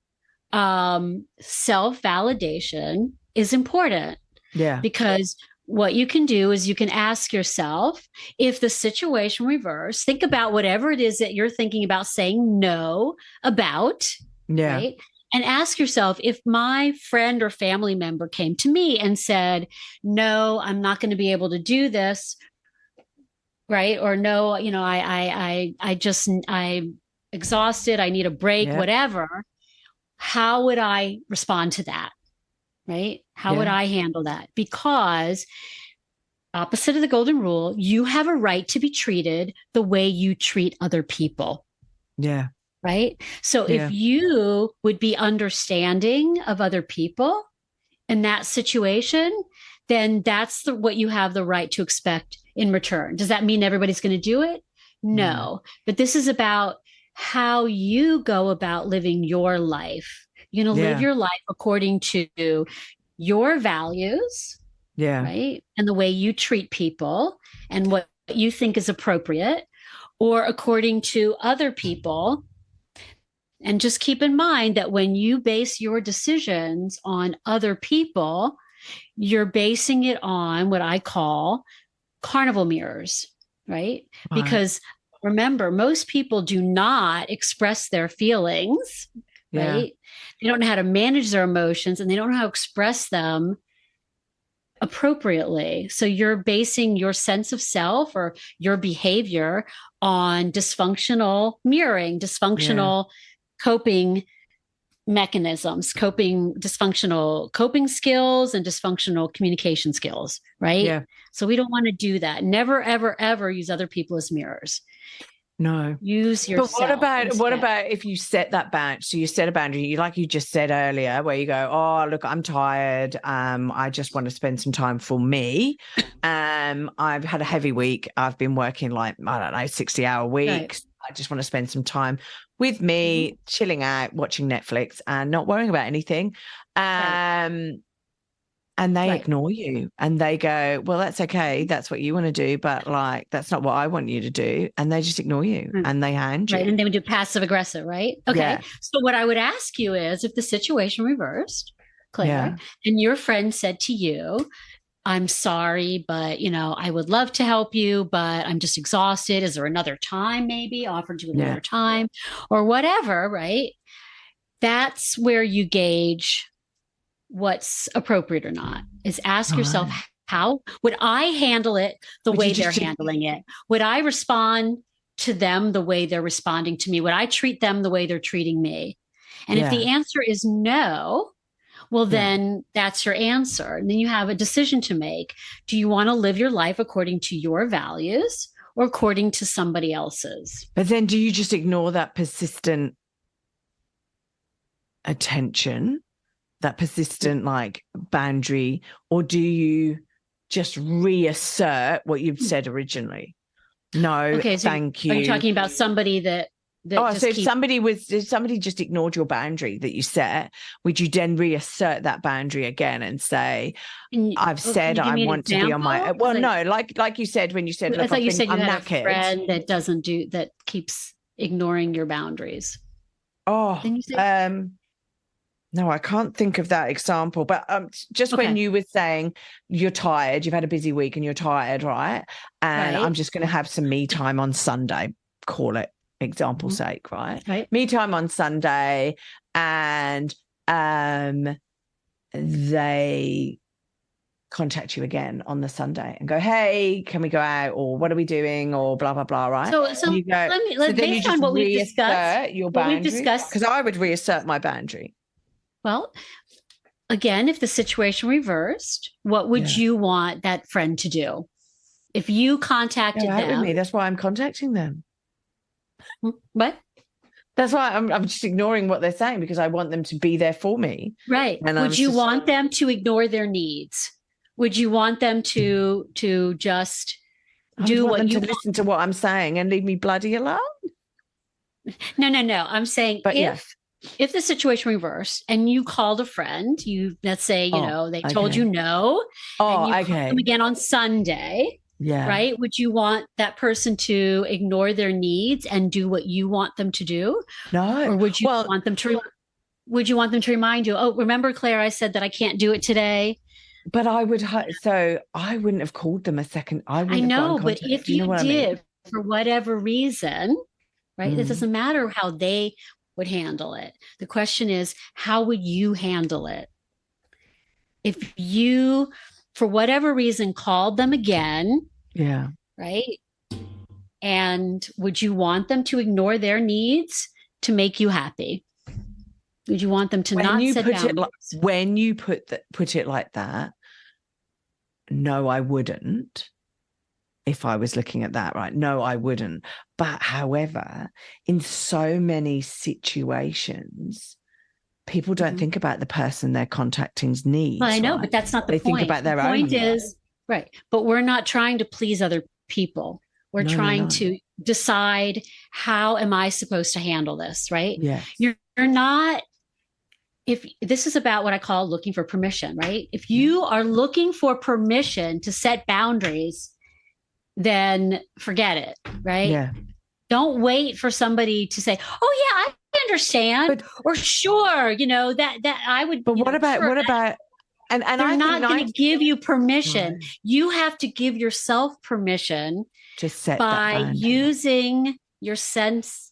self-validation is important. Yeah. Because what you can do is you can ask yourself, if the situation reversed, think about whatever it is that you're thinking about saying no about, right? And ask yourself, if my friend or family member came to me and said, no, I'm not going to be able to do this, right? Or no, I'm exhausted, I need a break, whatever. How would I respond to that? Right? How would I handle that? Because opposite of the golden rule, you have a right to be treated the way you treat other people. Yeah. Right? So if you would be understanding of other people in that situation, then that's what you have the right to expect in return. Does that mean everybody's going to do it? No. But this is about how you go about living your life. You're going to live your life according to your values, right? And the way you treat people and what you think is appropriate, or according to other people. And just keep in mind that when you base your decisions on other people, you're basing it on what I call carnival mirrors, right? Because remember, most people do not express their feelings, right? They don't know how to manage their emotions, and they don't know how to express them appropriately. So you're basing your sense of self or your behavior on dysfunctional mirroring, dysfunctional coping mechanisms, dysfunctional coping skills and dysfunctional communication skills, right? Yeah. So we don't want to do that. Never, ever, ever use other people as mirrors. No. Use yourself. But what about if you set that boundary? So you set a boundary, like you just said earlier, where you go, oh, look, I'm tired. I just want to spend some time for me. I've had a heavy week. I've been working 60-hour weeks. Right. I just want to spend some time with me, chilling out, watching Netflix and not worrying about anything. And they ignore you and they go, well, that's okay. That's what you want to do. But that's not what I want you to do. And they just ignore you and they hand you. Right. And they would do passive aggressive, right? Okay. Yeah. So what I would ask you is, if the situation reversed, Claire, and your friend said to you, I'm sorry, but I would love to help you, but I'm just exhausted. Is there another time maybe offered you another time or whatever, right? That's where you gauge what's appropriate or not, is ask yourself, how would I handle it the way they're handling it? Would I respond to them the way they're responding to me? Would I treat them the way they're treating me? And if the answer is no, well, then that's your answer. And then you have a decision to make. Do you want to live your life according to your values or according to somebody else's? But then do you just ignore that persistent attention, that persistent boundary, or do you just reassert what you've said originally? No, so thank you. Are you talking about somebody that so if somebody just ignored your boundary that you set, would you then reassert that boundary again and say, I've said I want to be on my, like you said, when you said, look, I thought you said you I'm had knackered. A friend that keeps ignoring your boundaries. Oh, no, I can't think of that example, but when you were saying you're tired, you've had a busy week and you're tired, right? And I'm just going to have some me time on Sunday, call it example sake, right? Me time on Sunday, and they contact you again on the Sunday and go, hey, can we go out, or what are we doing, or blah blah blah, right? So you go, based on what we've discussed, your boundary, because I would reassert my boundary. Well, again, if the situation reversed, what would you want that friend to do? If you contacted them, with me, that's why I'm contacting them. What? That's why I'm just ignoring what they're saying, because I want them to be there for me. Right. And would you want them to ignore their needs? Would you want them to just do what you want? Listen to what I'm saying and leave me bloody alone? No. I'm saying, but if the situation reversed and you called a friend, let's say, they told you no, and you called them again on Sunday, right? Would you want that person to ignore their needs and do what you want them to do? No. Or would you want them to remind you, oh, remember, Claire, I said that I can't do it today? But I wouldn't have called them a second. I know, but if you did, for whatever reason, right? It doesn't matter how they would handle it. The question is, how would you handle it? If you, for whatever reason, called them again, right? And would you want them to ignore their needs to make you happy? Would you want them to not set boundaries? When you put it like that, no, I wouldn't. If I was looking at that, right? No, I wouldn't. But however, in so many situations, people don't think about the person they're contacting's needs. Well, I know, but that's not the point. They think about their own. The point is, right. But we're not trying to please other people. We're trying to decide, how am I supposed to handle this, right? Yeah. You're not, if this is about what I call looking for permission, right? If you are looking for permission to set boundaries, then forget it, right? Yeah. Don't wait for somebody to say, oh yeah, I understand, or sure, that I would. But what about and they're I think not going to give you permission. Right. You have to give yourself permission to set that by boundary. using your sense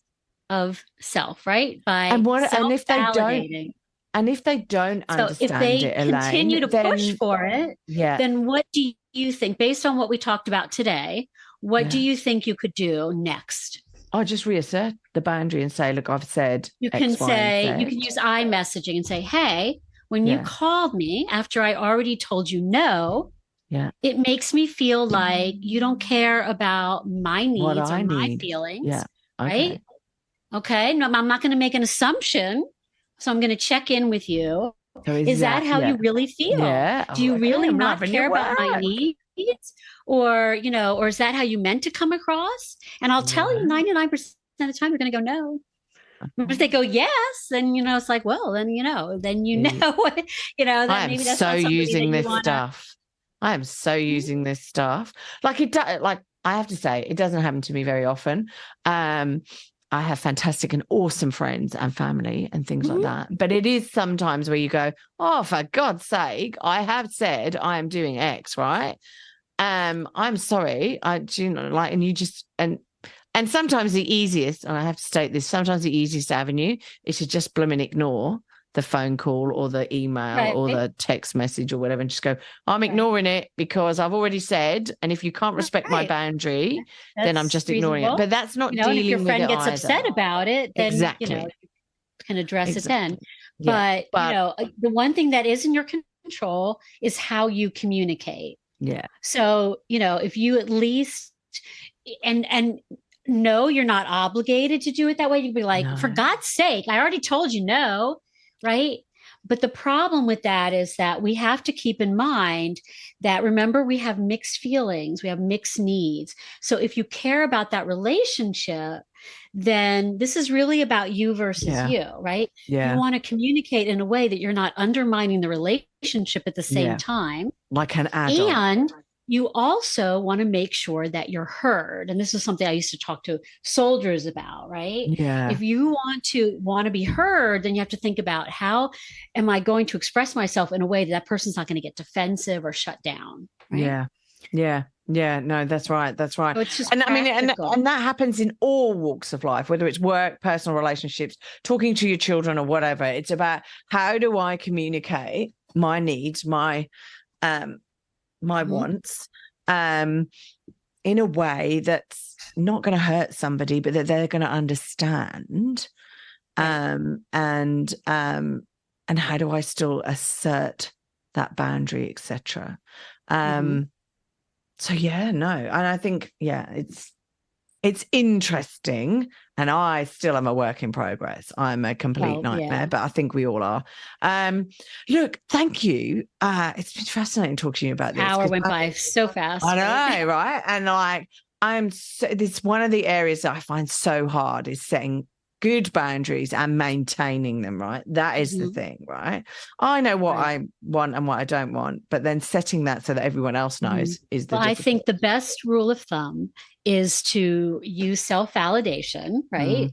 of self, right? By And if they don't, self-validating. and if they don't So if understand they it, Elaine, continue to then, push for it, yeah, then what do you think, based on what we talked about today, what do yeah. you think you could do next? I'll just reassert the boundary and say, look, I've said You can X, Y, and say, Z. you can use iMessaging and say, hey, when you Yeah. called me after I already told you no, Yeah. it makes me feel like you don't care about my What needs or I my need. feelings, Yeah. Okay. right? Okay. No, I'm not going to make an assumption. So I'm going to check in with you. So Is that how yeah. you really feel? Yeah. Do you okay. really I'm not loving care your about my work. needs? Or, or is that how you meant to come across? And I'll tell you 99% of the time, you're going to go, no. If they go yes, then it's like, well, then then that I am maybe that's so not somebody using that you this want to. stuff. I am so using this stuff. Like I have to say, it doesn't happen to me very often. I have fantastic and awesome friends and family and things like that. But it is sometimes where you go, oh, for God's sake, I have said I am doing X, right? I'm sorry. And you just and sometimes the easiest, and I have to state this, sometimes the easiest avenue is to just blooming ignore the phone call or the email or the text message or whatever and just go, I'm ignoring it because I've already said, and if you can't respect my boundary, then I'm just ignoring it. But that's not dealing and if your with friend it gets either. upset about it, then Exactly. you can address it then. Yeah. But the one thing that is in your control is how you communicate. Yeah. So, if you at least and no, you're not obligated to do it that way. You'd be like, No. for God's sake, I already told you no, right? But the problem with that is that we have to keep in mind that, remember, we have mixed feelings, we have mixed needs. So if you care about that relationship, then this is really about you versus you, right? Yeah. You want to communicate in a way that you're not undermining the relationship at the same time. Like an adult. And you also want to make sure that you're heard. And this is something I used to talk to soldiers about, right? Yeah. If you want to be heard, then you have to think about, how am I going to express myself in a way that person's not going to get defensive or shut down? Right? Yeah. Yeah. Yeah, no, that's right. That's right. So it's just and that happens in all walks of life, whether it's work, personal relationships, talking to your children or whatever. It's about, how do I communicate my needs, my wants, in a way that's not going to hurt somebody, but that they're going to understand. And how do I still assert that boundary, etc. So yeah, no, and I think it's interesting, and I still am a work in progress. I'm a complete nightmare, but I think we all are. Look, thank you. It's been fascinating talking to you about this. Hour went by so fast. I know, right? And it's one of the areas that I find so hard, is setting good boundaries and maintaining them, right? That is the thing, right? I know what I want and what I don't want, but then setting that so that everyone else knows is the I think the best rule of thumb is to use self-validation, right?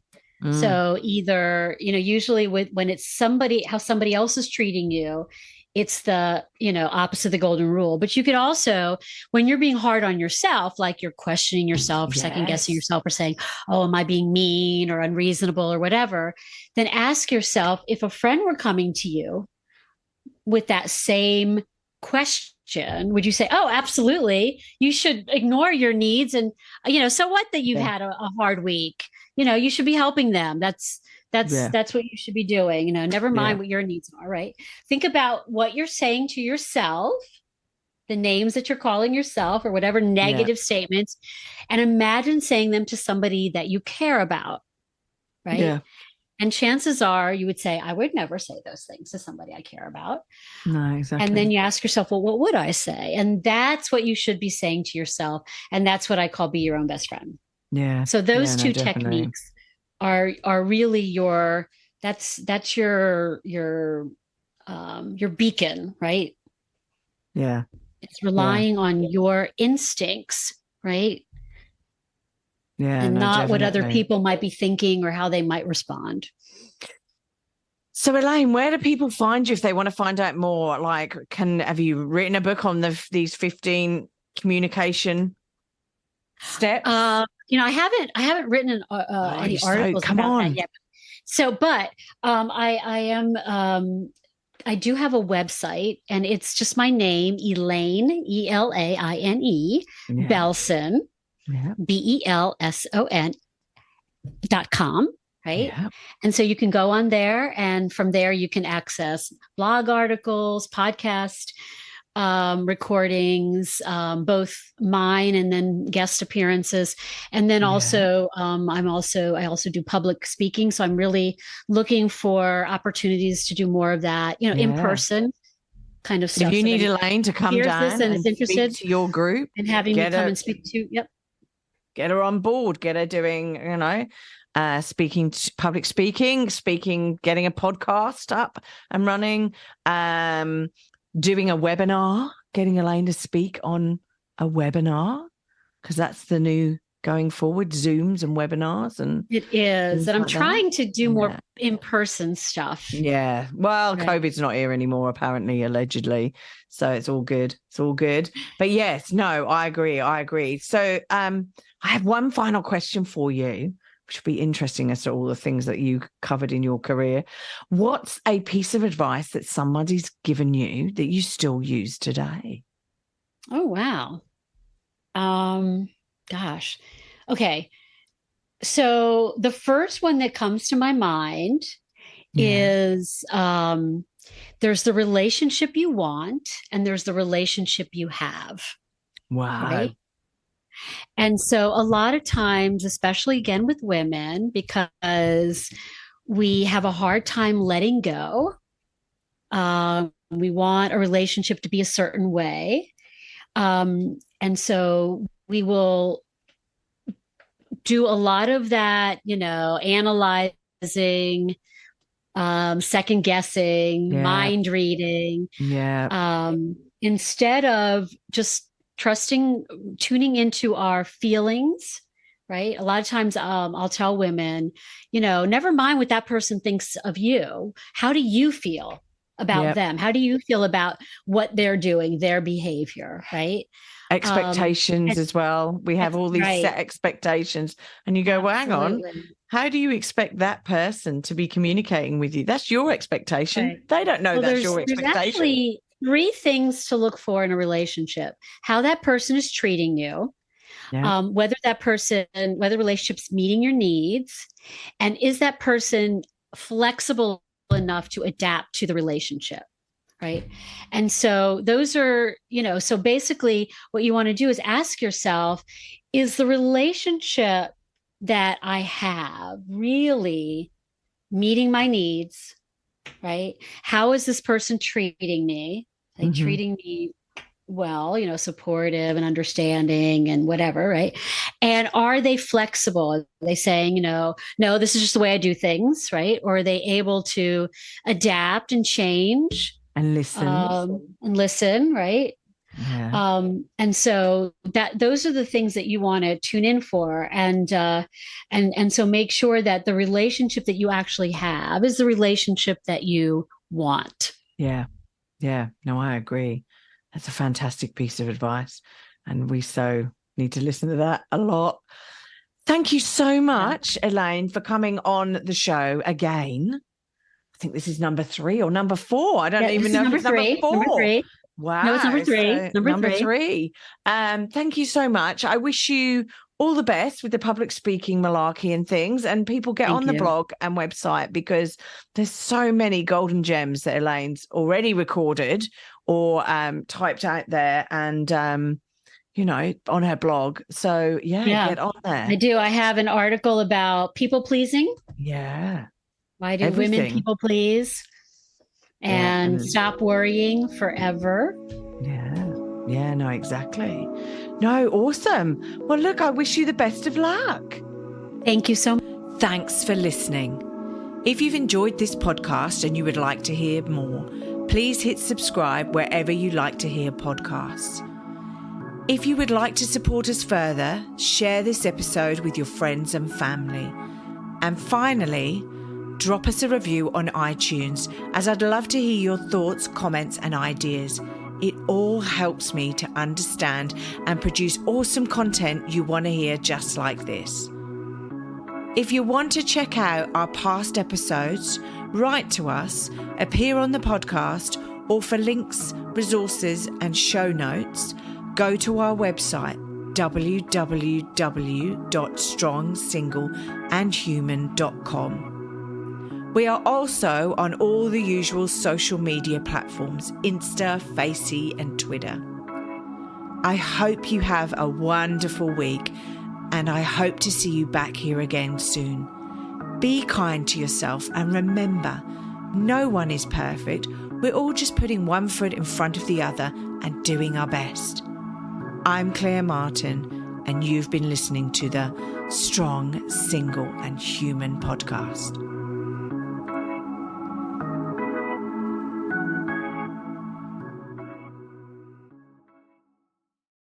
So either, usually when it's how somebody else is treating you, it's the, opposite of the golden rule. But you could also, when you're being hard on yourself, like you're questioning yourself, or second guessing yourself, or saying, oh, am I being mean or unreasonable or whatever, then ask yourself, if a friend were coming to you with that same question, would you say, oh, absolutely, you should ignore your needs, and so what that you've had a hard week, you should be helping them. That's what you should be doing. Never mind what your needs are, right? Think about what you're saying to yourself, the names that you're calling yourself, or whatever negative statements, and imagine saying them to somebody that you care about, right? Yeah. And chances are you would say, I would never say those things to somebody I care about. No, exactly. And then you ask yourself, well, what would I say? And that's what you should be saying to yourself. And that's what I call be your own best friend. Yeah. So those two techniques are really your beacon, right? Yeah. It's relying on your instincts, right? Yeah. And not what other people might be thinking or how they might respond. So Elaine, where do people find you if they want to find out more? Like, have you written a book on these 15 communication steps? I haven't written any articles come about on. that yet. So, but I do have a website, and it's just my name, Elaine, Elaine, Belson, BELSON.com. Right. Yeah. And so you can go on there, and from there you can access blog articles, podcast recordings, both mine and then guest appearances. And then also, I also do public speaking. So I'm really looking for opportunities to do more of that, in person kind of stuff. If you need Elaine to come down and is interested speak to your group and having me come and speak to, get her on board, get her doing, public speaking, getting a podcast up and running, doing a webinar, getting Elaine to speak on a webinar, because that's the new going forward, Zooms and webinars. And it is. And I'm trying to do more in-person stuff. Yeah. Well, COVID's not here anymore, apparently, allegedly. So it's all good. It's all good. But yes, no, I agree. So I have one final question for you, which will be interesting as to all the things that you covered in your career. What's a piece of advice that somebody's given you that you still use today? Oh, wow. Gosh. Okay. So the first one that comes to my mind is there's the relationship you want and there's the relationship you have. Wow. Right? And so a lot of times, especially again with women, because we have a hard time letting go. We want a relationship to be a certain way. And so we will do a lot of that, analyzing, second guessing, mind reading. Instead of just tuning into our feelings, right? A lot of times I'll tell women, never mind what that person thinks of you. How do you feel about them? How do you feel about what they're doing, their behavior, right? Expectations as well. We have all these set expectations, and you go, well, hang on. How do you expect that person to be communicating with you? That's your expectation. Right. They don't know that's your expectation. There's actually 3 things to look for in a relationship: how that person is treating you, whether the relationship's meeting your needs, and is that person flexible enough to adapt to the relationship. Right. And so those are, so basically what you want to do is ask yourself, is the relationship that I have really meeting my needs? Right. How is this person treating me? Are they treating me well, supportive and understanding and whatever. Right. And are they flexible? Are they saying, no, this is just the way I do things. Right. Or are they able to adapt and change? And listen. Right? Yeah. And so those are the things that you want to tune in for, and so make sure that the relationship that you actually have is the relationship that you want. Yeah. No, I agree. That's a fantastic piece of advice, and we so need to listen to that a lot. Thank you so much, Elaine, for coming on the show again. I think this is number 3 or number 4. I don't even know if it's number 4. Number 3. Wow. No, it's number 3. So number 3. Thank you so much. I wish you all the best with the public speaking malarkey and things. And people get on the blog and website, because there's so many golden gems that Elaine's already recorded or typed out there and, on her blog. So, get on there. I do. I have an article about people pleasing. Yeah. Why do women people please? And stop worrying forever. Yeah, no, exactly. No, awesome. Well, look, I wish you the best of luck. Thank you so much. Thanks for listening. If you've enjoyed this podcast and you would like to hear more, please hit subscribe wherever you like to hear podcasts. If you would like to support us further, share this episode with your friends and family. And finally, drop us a review on iTunes, as I'd love to hear your thoughts, comments, and ideas. It all helps me to understand and produce awesome content you want to hear just like this. If you want to check out our past episodes, write to us, appear on the podcast, or for links, resources, and show notes, go to our website, www.strongsingleandhuman.com. We are also on all the usual social media platforms, Insta, Facey, and Twitter. I hope you have a wonderful week, and I hope to see you back here again soon. Be kind to yourself, and remember, no one is perfect. We're all just putting one foot in front of the other and doing our best. I'm Claire Martin, and you've been listening to the Strong, Single and Human podcast.